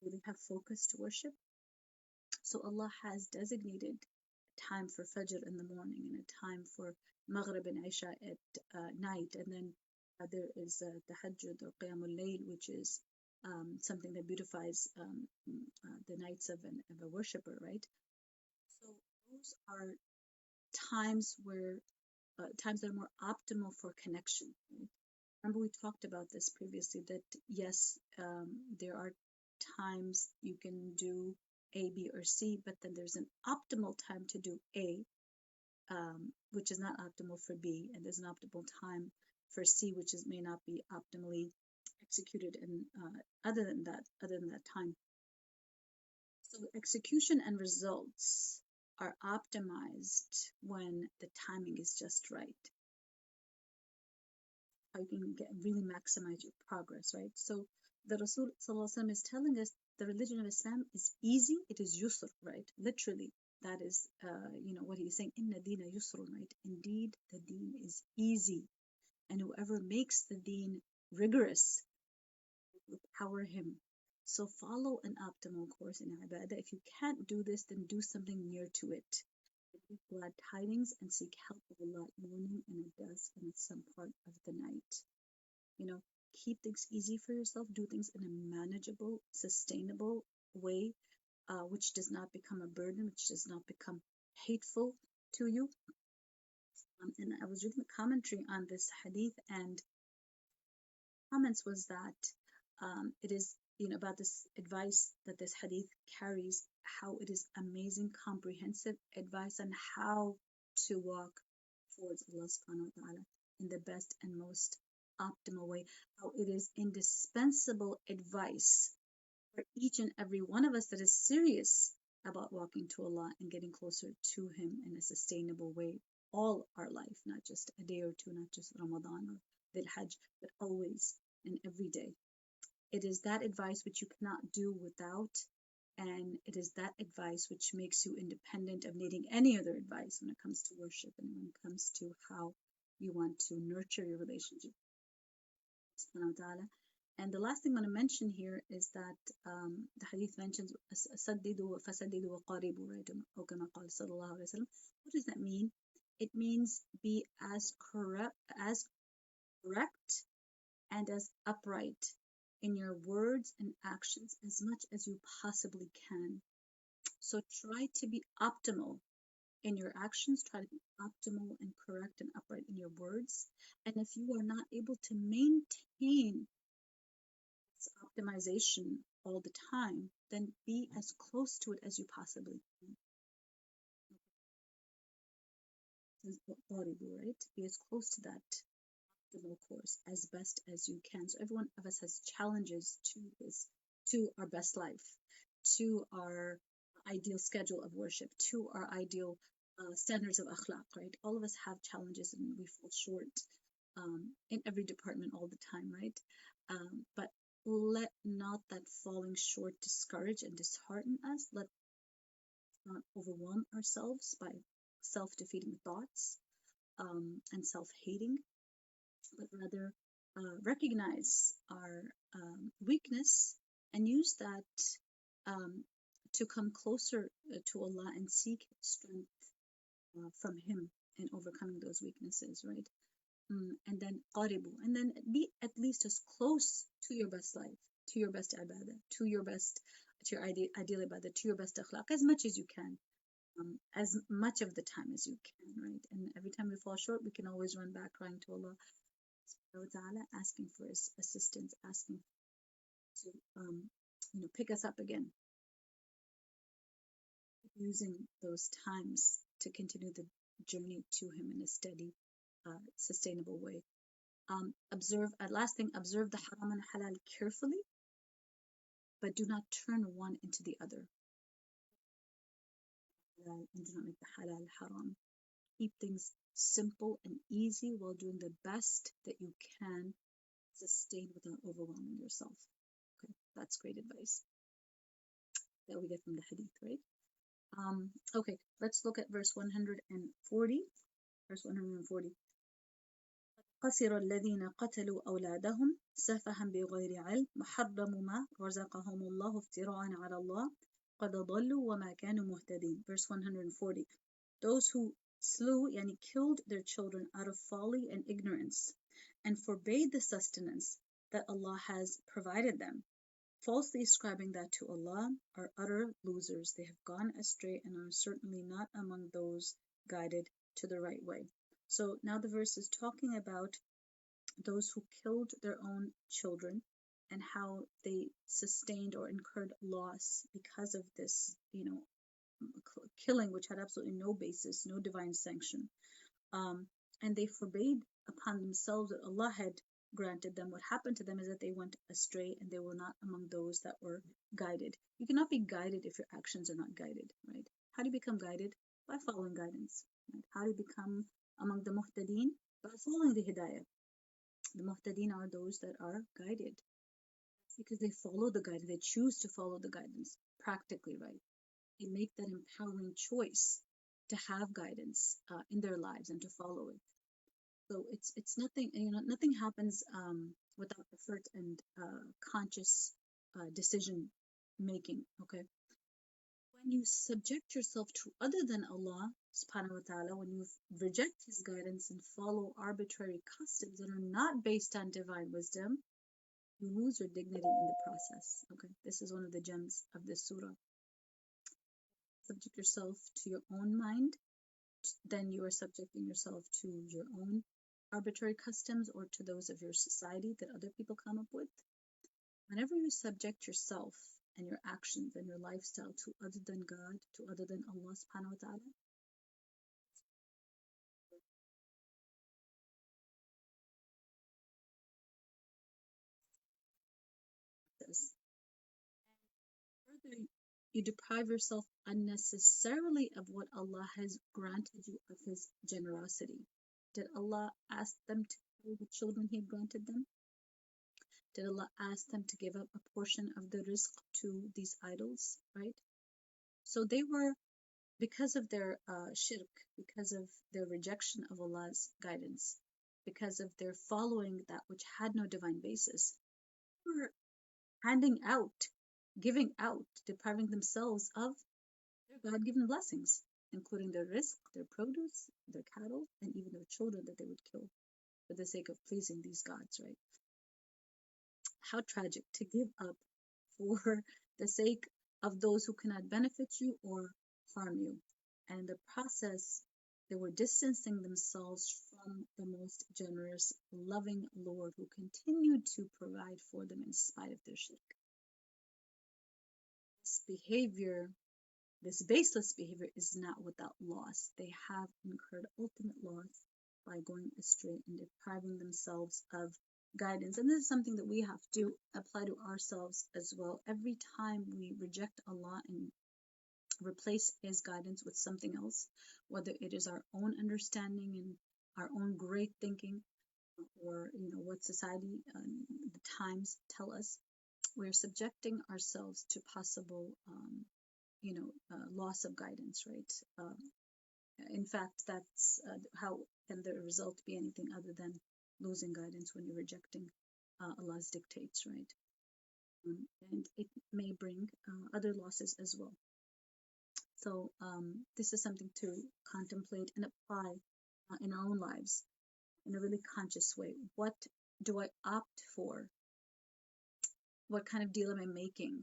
really have focus to worship. So Allah has designated a time for Fajr in the morning and a time for Maghrib and Isha at night. And then there is Tahajjud or Qiyamul Layl, which is something that beautifies the nights of a worshipper, right? So those are times that are more optimal for connection. Right? Remember we talked about this previously, that yes, there are times you can do A, B, or C, but then there's an optimal time to do A, which is not optimal for B, and there's an optimal time for C, which may not be optimally executed in other than that time. So execution and results are optimized when the timing is just right. How you can really maximize your progress, right? So the Rasul ﷺ is telling us the religion of Islam is easy. It is yusr, right? Literally, that is, what he's saying. Inna deena yusr, right? Indeed, the deen is easy, and whoever makes the deen rigorous, Power him. So follow an optimal course in ibadah. If you can't do this, then do something near to it. Give glad tidings and seek help of Allah at morning and at dusk and at some part of the night. You know, keep things easy for yourself. Do things in a manageable, sustainable way, which does not become a burden, which does not become hateful to you. And I was reading the commentary on this hadith, and comments was that it is, about this advice that this hadith carries, how it is amazing, comprehensive advice on how to walk towards Allah subhanahu wa ta'ala in the best and most optimal way, how it is indispensable advice for each and every one of us that is serious about walking to Allah and getting closer to Him in a sustainable way all our life, not just a day or two, not just Ramadan or Dhul Hajj, but always and every day. It is that advice which you cannot do without, and it is that advice which makes you independent of needing any other advice when it comes to worship and when it comes to how you want to nurture your relationship with subhanahu wa ta'ala. And the last thing I'm going to mention here is that the hadith mentions سددوا فسددوا وقاربوا, right? أو كما قال صلى الله عليه وسلم. What does that mean? It means be as correct and as upright in your words and actions as much as you possibly can. So try to be optimal in your actions, try to be optimal and correct and upright in your words. And if you are not able to maintain this optimization all the time, then be as close to it as you possibly can. Right? Be as close to that optimal course as best as you can. So every one of us has challenges to this, to our best life, to our ideal schedule of worship, to our ideal standards of akhlaq, right? All of us have challenges and we fall short in every department all the time, right? But let not that falling short discourage and dishearten us. Let not overwhelm ourselves by self-defeating thoughts and self-hating, but rather recognize our weakness and use that to come closer to Allah and seek strength from Him in overcoming those weaknesses, right? And then qaribu, and then be at least as close to your best life, to your best ibadah, to your ideal ibadah, to your best akhlaq, as much as you can, as much of the time as you can, right? And every time we fall short, we can always run back crying to Allah subhanahu wa ta'ala, asking for His assistance, asking to pick us up again, using those times to continue the journey to Him in a steady, sustainable way. Last thing, observe the haram and halal carefully, but do not turn one into the other. And do not make the halal haram. Keep things simple and easy while doing the best that you can, sustain without overwhelming yourself. Okay, that's great advice that we get from the hadith, right? Okay, let's look at verse 140. Verse 140. خسر الذين قتلوا أولادهم سفها بغير علم وحرموا ما رزقهم الله افتراء على الله قد ضلوا وما كانوا مهتدين. Verse 140. Those who slew, killed their children out of folly and ignorance, and forbade the sustenance that Allah has provided them, falsely ascribing that to Allah, are utter losers. They have gone astray and are certainly not among those guided to the right way. So now the verse is talking about those who killed their own children and how they sustained or incurred loss because of this, killing, which had absolutely no basis, no divine sanction. And they forbade upon themselves that Allah had granted them. What happened to them is that they went astray and they were not among those that were guided. You cannot be guided if your actions are not guided, right? How do you become guided? By following guidance. Right? How do you become among the muhtadeen? By following the hidayah. The muhtadeen are those that are guided because they follow the guidance. They choose to follow the guidance practically, right? They make that empowering choice to have guidance in their lives and to follow it. So it's nothing, nothing happens without effort and conscious decision making. Okay, when you subject yourself to other than Allah subhanahu wa ta'ala, when you reject his guidance and follow arbitrary customs that are not based on divine wisdom, you lose your dignity in the process. Okay, this is one of the gems of this surah. Subject yourself to your own mind, then you are subjecting yourself to your own arbitrary customs or to those of your society that other people come up with. Whenever you subject yourself and your actions and your lifestyle to other than God, to other than Allah subhanahu wa ta'ala, this. Further, you deprive yourself unnecessarily of what Allah has granted you of His generosity. Did Allah ask them to kill the children He had granted them? Did Allah ask them to give up a portion of the rizq to these idols, right? So they were, because of their shirk, because of their rejection of Allah's guidance, because of their following that which had no divine basis, they were handing out, giving out, depriving themselves of their God-given blessings, including their rizq, their produce, their cattle, and even their children that they would kill for the sake of pleasing these gods, right? How tragic to give up for the sake of those who cannot benefit you or harm you. And in the process, they were distancing themselves from the most generous, loving Lord who continued to provide for them in spite of their shirk. This behavior, this baseless behavior, is not without loss. They have incurred ultimate loss by going astray and depriving themselves of guidance. And this is something that we have to apply to ourselves as well. Every time we reject Allah and replace His guidance with something else, whether it is our own understanding and our own great thinking, or what society and the times tell us, we're subjecting ourselves to possible loss of guidance, right? In fact, that's how can the result be anything other than losing guidance when you're rejecting Allah's dictates, right? And it may bring other losses as well. So this is something to contemplate and apply in our own lives in a really conscious way. What do I opt for? What kind of deal am I making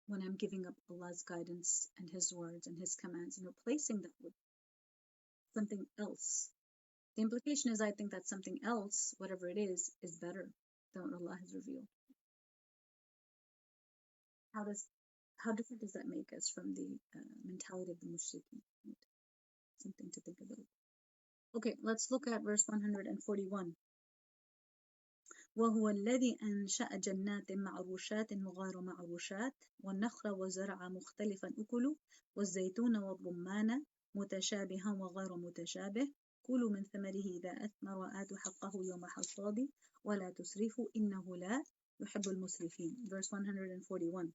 when I'm giving up Allah's guidance and His words and His commands and replacing that with something else? The implication is I think that something else, whatever it is better than what Allah has revealed. How different does that make us from the mentality of the mushrikeen? Right? Something to think about. Okay, let's look at verse 141. وهو الذي أنشأ جنات معروشات وغير معروشات والنخل وزرع مختلفا أكله والزيتون والرمان متشابها وغير متشابه كلوا من ثمره إذا أثمر وآتوا حقه يوم حصاده ولا تسرفوا إنه لا يحب المسرفين. Verse 141.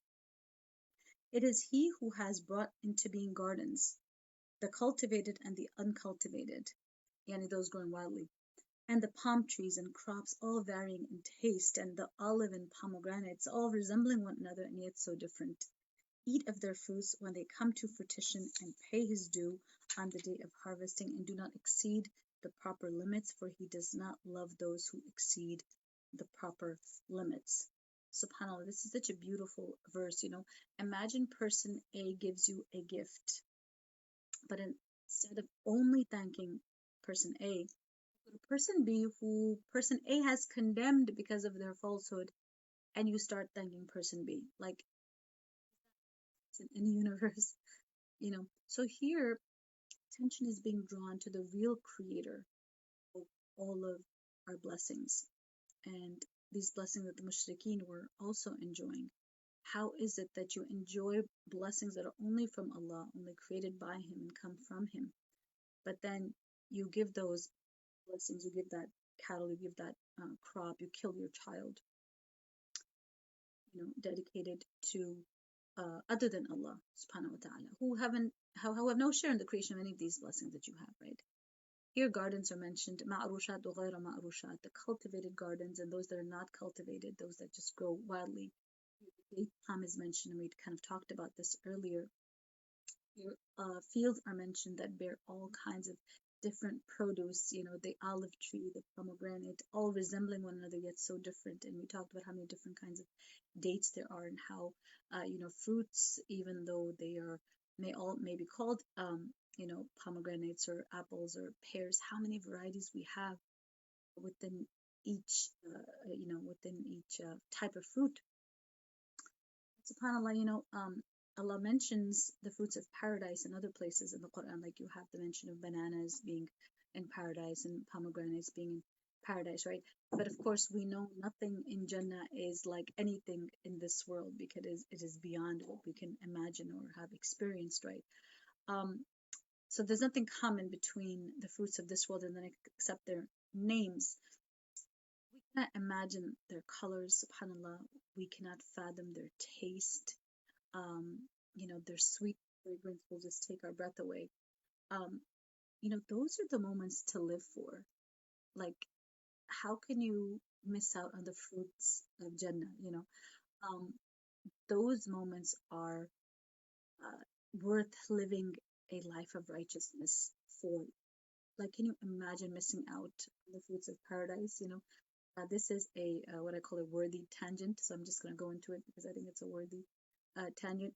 It is He who has brought into being gardens, the cultivated and the uncultivated, yani those growing wildly, and the palm trees and crops all varying in taste, and the olive and pomegranates all resembling one another and yet so different. Eat of their fruits when they come to fruition, and pay his due on the day of harvesting, and do not exceed the proper limits, for he does not love those who exceed the proper limits. SubhanAllah, this is such a beautiful verse. Imagine person A gives you a gift, but instead of only thanking person A, person B, who person A has condemned because of their falsehood, and you start thanking person B. Like, it's in any universe, So here, attention is being drawn to the real creator of all of our blessings. And these blessings that the mushrikeen were also enjoying. How is it that you enjoy blessings that are only from Allah, only created by Him and come from Him? But then you give those blessings, you give that cattle, you give that crop, you kill your child, dedicated to other than Allah subhanahu wa ta'ala, who have no share in the creation of any of these blessings that you have, right? Here gardens are mentioned, ma'rushat wa ghayra ma'rushat, the cultivated gardens and those that are not cultivated, those that just grow wildly. Date palm is mentioned, and we kind of talked about this earlier. Here, fields are mentioned that bear all kinds of different produce, the olive tree, the pomegranate, all resembling one another yet so different. And we talked about how many different kinds of dates there are, and how fruits, even though they are may be called pomegranates or apples or pears, how many varieties we have within each type of fruit. SubhanAllah, Allah mentions the fruits of paradise in other places in the Quran, like you have the mention of bananas being in paradise and pomegranates being in paradise, right? But of course, we know nothing in Jannah is like anything in this world, because it is beyond what we can imagine or have experienced, right? So there's nothing common between the fruits of this world and then except their names. We cannot imagine their colors, subhanAllah. We cannot fathom their taste. Their sweet fragrance will just take our breath away. Those are the moments to live for. Like, how can you miss out on the fruits of Jannah? Those moments are worth living a life of righteousness for. Like, can you imagine missing out on the fruits of paradise? This is a what I call a worthy tangent, so I'm just going to go into it because I think it's a worthy tangent.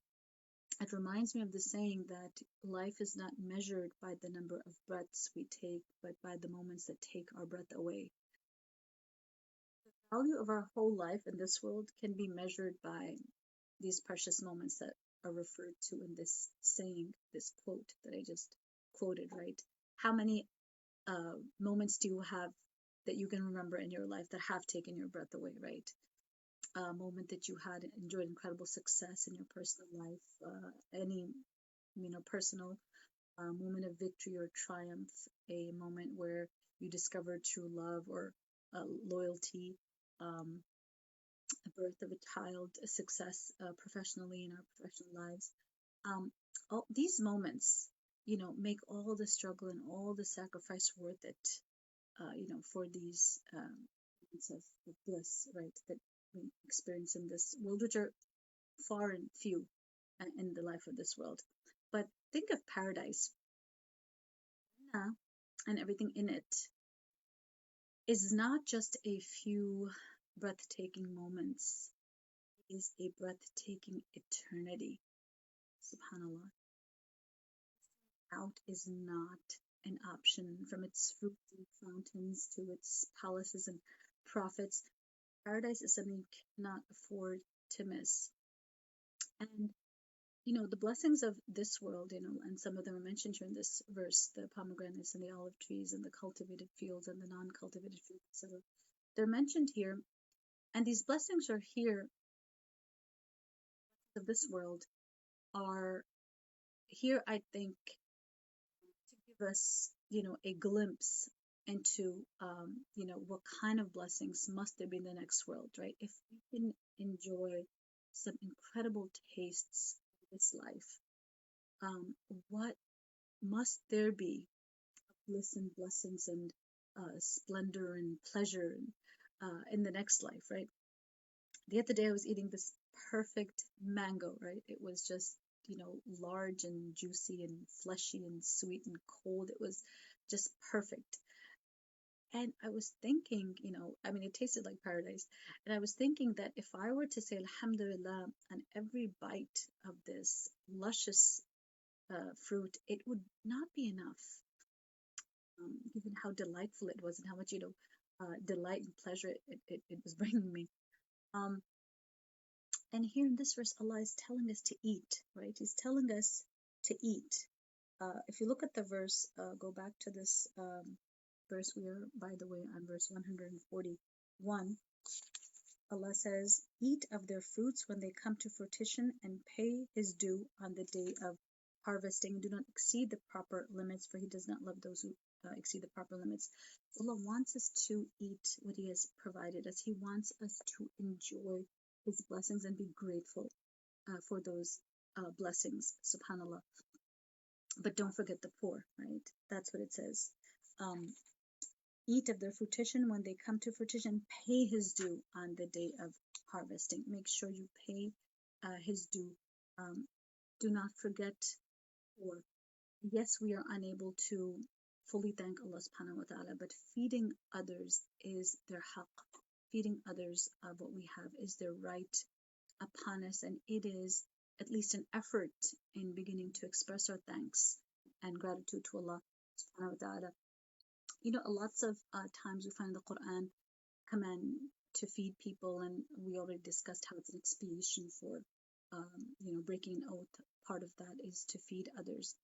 It reminds me of the saying that life is not measured by the number of breaths we take, but by the moments that take our breath away. The value of our whole life in this world can be measured by these precious moments that are referred to in this saying, this quote that I just quoted, right? How many moments do you have that you can remember in your life that have taken your breath away, right? A moment that you had enjoyed incredible success in your personal life, any personal moment of victory or triumph, a moment where you discovered true love or loyalty, the birth of a child, a success professionally in our professional lives. All these moments, make all the struggle and all the sacrifice worth it, for these moments of bliss, right, that we experience in this world, which are far and few in the life of this world. But think of paradise, and everything in it is not just a few breathtaking moments, it is a breathtaking eternity. SubhanAllah. Out is not an option. From its fruits and fountains to its palaces and profits, paradise is something you cannot afford to miss. And the blessings of this world, and some of them are mentioned here in this verse, the pomegranates and the olive trees and the cultivated fields and the non-cultivated fields, etc. They're mentioned here, and these blessings are here of this world are here, I think, to give us, a glimpse into, what kind of blessings must there be in the next world, right? If we can enjoy some incredible tastes of this life, what must there be of bliss and blessings and splendor and pleasure in the next life, right? The other day I was eating this perfect mango, right? It was just, large and juicy and fleshy and sweet and cold. It was just perfect. And I was thinking, it tasted like paradise. And I was thinking that if I were to say Alhamdulillah on every bite of this luscious fruit, it would not be enough, given how delightful it was and how much, delight and pleasure it was bringing me. And here in this verse, Allah is telling us to eat, right? He's telling us to eat. If you look at the verse, go back to this verse. We are, by the way, on verse 141. Allah says, "Eat of their fruits when they come to fruition and pay his due on the day of harvesting. Do not exceed the proper limits, for he does not love those who exceed the proper limits." So Allah wants us to eat what he has provided us. He wants us to enjoy his blessings and be grateful for those blessings, subhanAllah. But don't forget the poor, right? That's what it says. um, eat of their fruition when they come to fruition, pay his due on the day of harvesting. Make sure you pay his due. Um, do not forget, or yes, we are unable to fully thank Allah subhanahu wa ta'ala, but feeding others is their haqq. Feeding others of what we have is their right upon us, and it is at least an effort in beginning to express our thanks and gratitude to Allah subhanahu wa ta'ala. Lots of times we find the Quran command to feed people, and we already discussed how it's an expiation for, breaking an oath. Part of that is to feed others.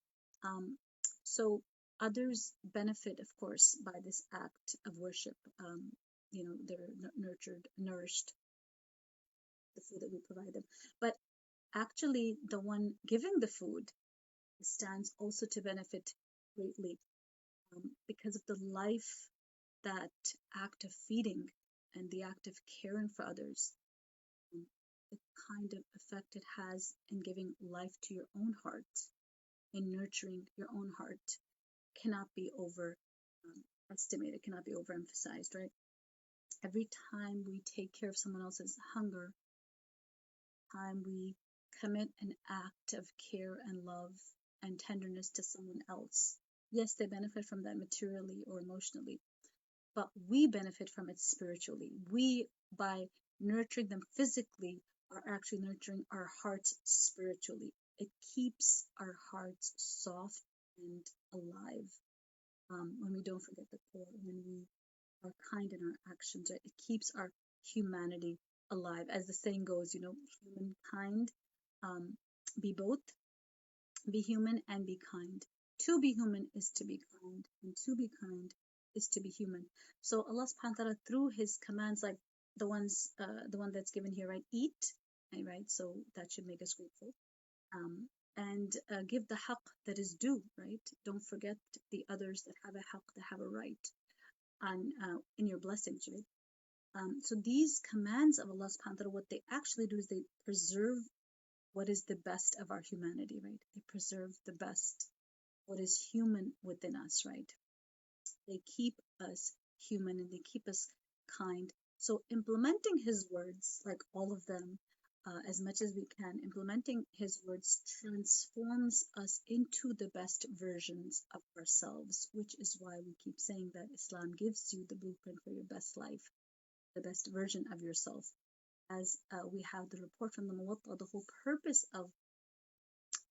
So others benefit, of course, by this act of worship. They're nourished, the food that we provide them. But actually, the one giving the food stands also to benefit greatly, because of the life that act of feeding and the act of caring for others, the kind of effect it has in giving life to your own heart, in nurturing your own heart, cannot be overestimated, cannot be overemphasized, right? Every time we take care of someone else's hunger, time we commit an act of care and love and tenderness to someone else, yes, they benefit from that materially or emotionally, but we benefit from it spiritually. We, by nurturing them physically, are actually nurturing our hearts spiritually. It keeps our hearts soft and alive. When we don't forget the poor, when we are kind in our actions, right? It keeps our humanity alive. As the saying goes, humankind, be both, be human and be kind. To be human is to be kind, and to be kind is to be human. So Allah subhanahu wa ta'ala, through his commands, like the one that's given here, right? Eat, right? So that should make us grateful. And give the haqq that is due, right? Don't forget the others that have a haqq, that have a right on in your blessings, right? So these commands of Allah subhanahu wa ta'ala, what they actually do is they preserve what is the best of our humanity, right? They preserve the best, what is human within us, right? They keep us human and they keep us kind. So implementing his words, like all of them, as much as we can, implementing his words transforms us into the best versions of ourselves, which is why we keep saying that Islam gives you the blueprint for your best life, the best version of yourself. As we have the report from the Muwatta, the whole purpose of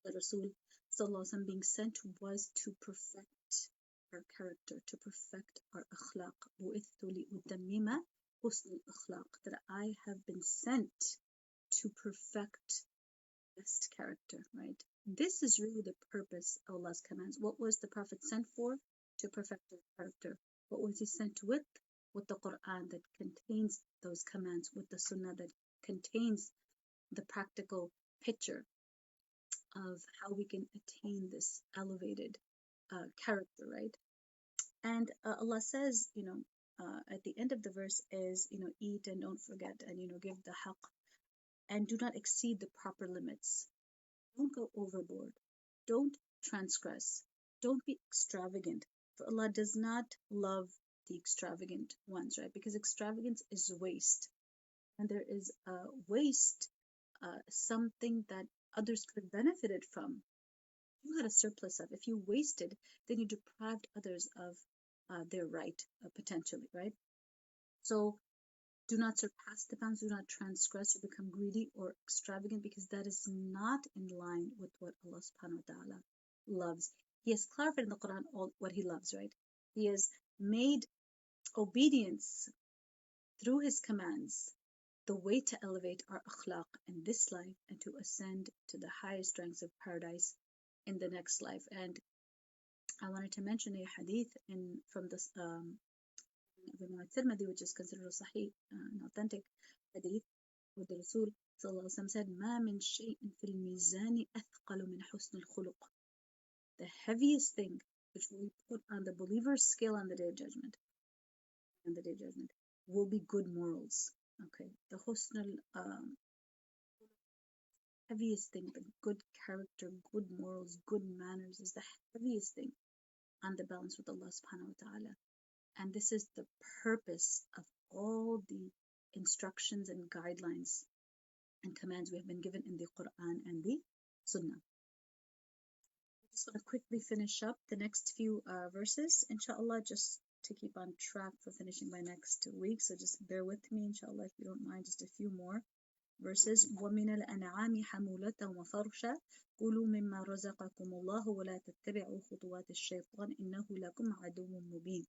the Rasul Sallallahu being sent was to perfect our character, to perfect our akhlaq. That I have been sent to perfect best character, right? This is really the purpose of Allah's commands. What was the Prophet sent for? To perfect our character. What was he sent with? With the Quran that contains those commands, with the Sunnah that contains the practical picture of how we can attain this elevated character, right? And Allah says, at the end of the verse is, eat and don't forget, and, give the haqq, and do not exceed the proper limits. Don't go overboard. Don't transgress. Don't be extravagant. For Allah does not love the extravagant ones, right? Because extravagance is waste. And there is waste, something that others could have benefited from. You had a surplus of. If you wasted, then you deprived others of their right, potentially, right? So do not surpass the bounds, do not transgress or become greedy or extravagant, because that is not in line with what Allah subhanahu wa ta'ala loves. He has clarified in the Quran all what he loves, right? He has made obedience through his commands the way to elevate our akhlaq in this life and to ascend to the highest ranks of paradise in the next life. And I wanted to mention a hadith from this Tirmidhi, which is considered a sahih, an authentic hadith, where the Rasul said, "ما من شيء في الميزان أثقل من حسن الخلق." The heaviest thing which will be put on the believer's scale on the day of judgment, will be good morals. Okay, the husn heaviest thing, the good character, good morals, good manners is the heaviest thing. on the balance with Allah subhanahu wa ta'ala. And this is the purpose of all the instructions and guidelines and commands we have been given in the Quran and the Sunnah. I just want to quickly finish up the next few verses, inshallah, just to keep on track for finishing by next week. So just bear with me, inshallah, if you don't mind, just a few more verses. وَمِنَ الْأَنْعَامِ حَمُولَةً وَفَرْشًا كُلُوا مِمَّا رَزَقَكُمُ اللَّهُ وَلَا تَتَّبِعُوا خُطُوَاتِ الشَّيْطَانِ إِنَّهُ لَكُمْ عَدُوٌّ مُبِينٌ.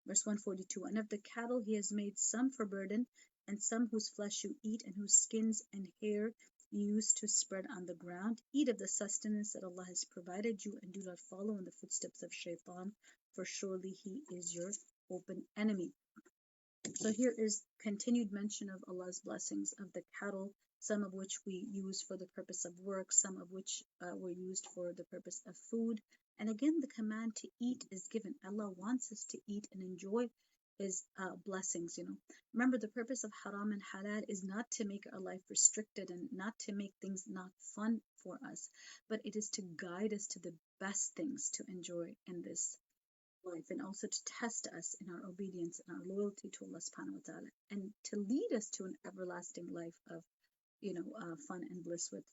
Verse 142. And of the cattle he has made some for burden, and some whose flesh you eat, and whose skins and hair you use to spread on the ground. Eat of the sustenance that Allah has provided you, and do not follow in the footsteps of Shaitan, for surely he is your open enemy. So here is continued mention of Allah's blessings of the cattle, some of which we use for the purpose of work, some of which were used for the purpose of food. And again, the command to eat is given. Allah wants us to eat and enjoy His blessings. Remember, the purpose of haram and halal is not to make our life restricted and not to make things not fun for us, but it is to guide us to the best things to enjoy in this life, and also to test us in our obedience and our loyalty to Allah subhanahu wa ta'ala, and to lead us to an everlasting life of fun and bliss with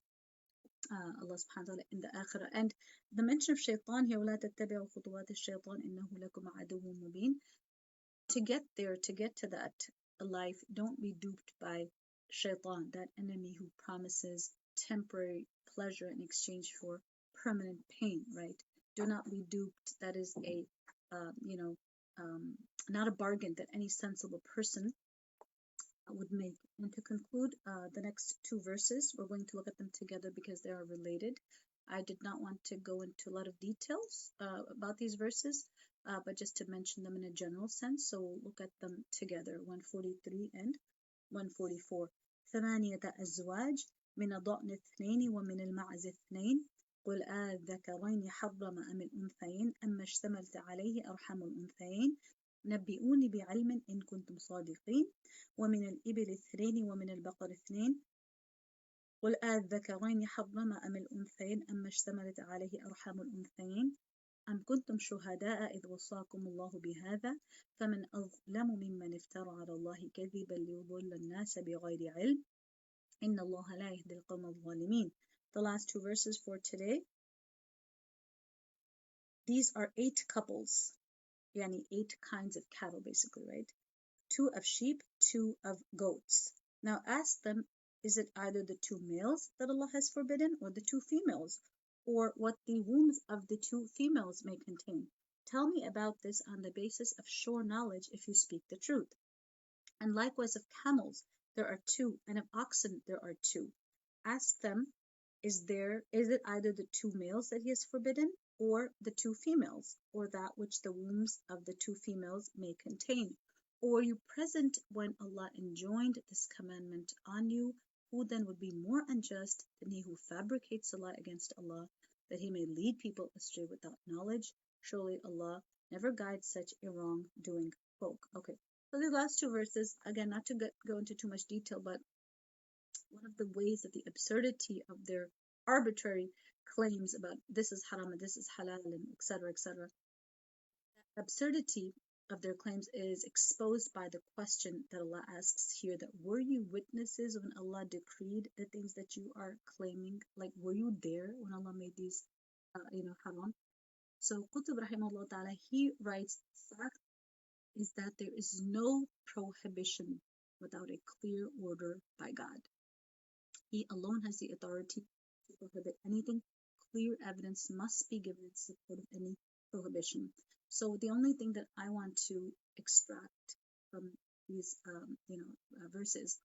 Allah subhanahu wa ta'ala in the akhirah. And the mention of shaitan here, وَلَا تَتَّبِعُوا خُطُوَاتِ الشَّيْطَانِ إِنَّهُ لَكُمْ عَدُوٌّ مُبِينٌ. To get there, to get to that life, don't be duped by shaitan, that enemy who promises temporary pleasure in exchange for permanent pain, right? Do not be duped. That is not a bargain that any sensible person would make. And to conclude the next two verses, we're going to look at them together because they are related. I did not want to go into a lot of details about these verses, but just to mention them in a general sense. So we'll look at them together, 143 and 144. ثمانية أزواج من الضأن اثنين ومن المعز اثنين قل آذكرين حرم أم الأنثيين أما اشتملت عليه أرحم الأنثيين نبئوني بعلم إن كنتم صادقين ومن الإبل اثنين ومن البقر اثنين قل آذكرين حرم أم الأنثيين أما اشتملت عليه أرحم الأنثيين أم كنتم شهداء إذ وصاكم الله بهذا فمن أظلم ممن افترى على الله كذبا ليضل الناس بغير علم إن الله لا يهدي القوم الظالمين. The last two verses for today. These are 8 couples, yani 8 kinds of cattle basically, right? 2 of sheep, 2 of goats. Now ask them, is it either the 2 males that Allah has forbidden or the 2 females, or what the wombs of the 2 females may contain? Tell me about this on the basis of sure knowledge if you speak the truth. And likewise of camels there are 2, and of oxen there are 2. Ask them, is it either the 2 males that he has forbidden, or the 2 females, or that which the wombs of the 2 females may contain? Or were you present when Allah enjoined this commandment on you? Who then would be more unjust than he who fabricates a lie against Allah, that he may lead people astray without knowledge? Surely Allah never guides such a wrongdoing folk. Okay, so the last 2 verses, again, not to go into too much detail, but one of the ways that the absurdity of their arbitrary claims about this is haram and this is halal and etc. etc. The absurdity of their claims is exposed by the question that Allah asks here, that were you witnesses when Allah decreed the things that you are claiming? Like, were you there when Allah made these haram? So Qutb rahimahullah ta'ala, he writes, fact is that there is no prohibition without a clear order by God. He alone has the authority to prohibit anything. Clear evidence must be given in support of any prohibition. So the only thing that I want to extract from these verses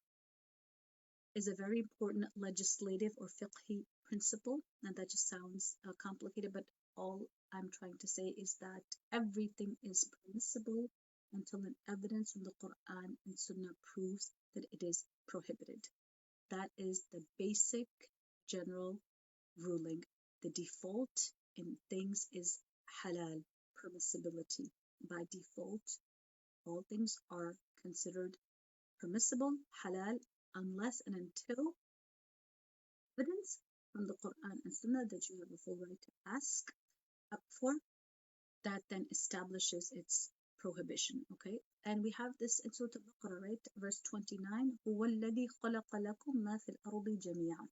is a very important legislative or fiqhi principle, and that just sounds complicated, but all I'm trying to say is that everything is permissible until an evidence from the Quran and Sunnah proves that it is prohibited. That is the basic general ruling. The default in things is halal, permissibility. By default, all things are considered permissible, halal, unless and until evidence from the Quran and Sunnah that you have a full right to ask up for that then establishes its prohibition. Okay, and we have this in Surah Al-Baqarah, right? Verse 29, هو الذي خلق لكم ما في الأرض جميعا.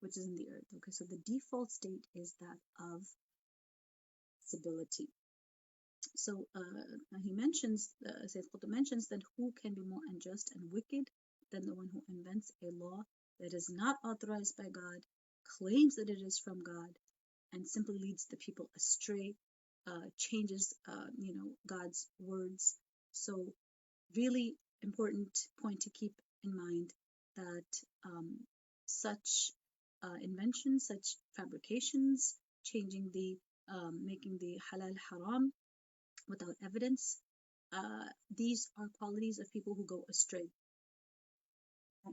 Which is in the earth. Okay, so the default state is that of stability. So he mentions, Sayyid Qutb mentions that who can be more unjust and wicked than the one who invents a law that is not authorized by God, claims that it is from God, and simply leads the people astray, changes, God's words. So really important point to keep in mind that such inventions, such fabrications, changing the making the halal haram without evidence, these are qualities of people who go astray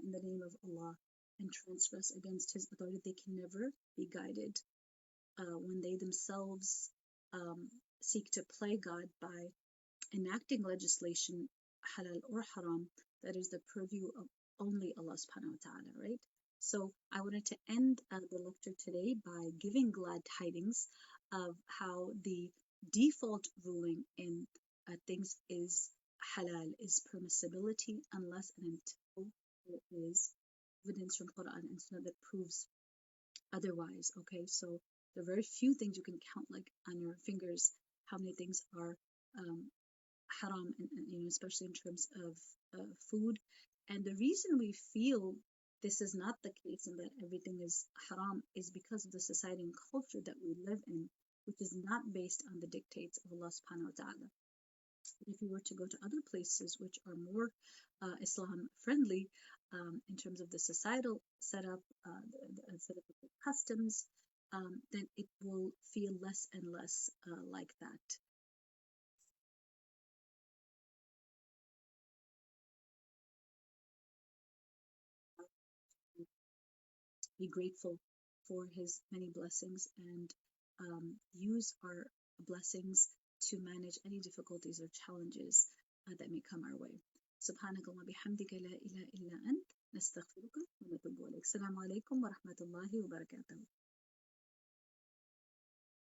in the name of Allah and transgress against His authority. They can never be guided when they themselves seek to play God by enacting legislation, halal or haram, that is the purview of only Allah subhanahu wa ta'ala, right? So I wanted to end the lecture today by giving glad tidings of how the default ruling in things is halal, is permissibility, unless and until there is evidence from Quran and Sunnah that proves otherwise. Okay, so there are very few things you can count like on your fingers how many things are haram, and especially in terms of food. And the reason we feel this is not the case and that everything is haram is because of the society and culture that we live in, which is not based on the dictates of Allah subhanahu wa ta'ala. If you were to go to other places which are more Islam friendly in terms of the societal setup, the setup of the customs, then it will feel less and less like that. Be grateful for His many blessings and use our blessings to manage any difficulties or challenges that may come our way. سبحانك اللهم بحمدك لا إله إلا أنت نستغفرك ونتوب إليك. السلام عليكم ورحمة الله وبركاته.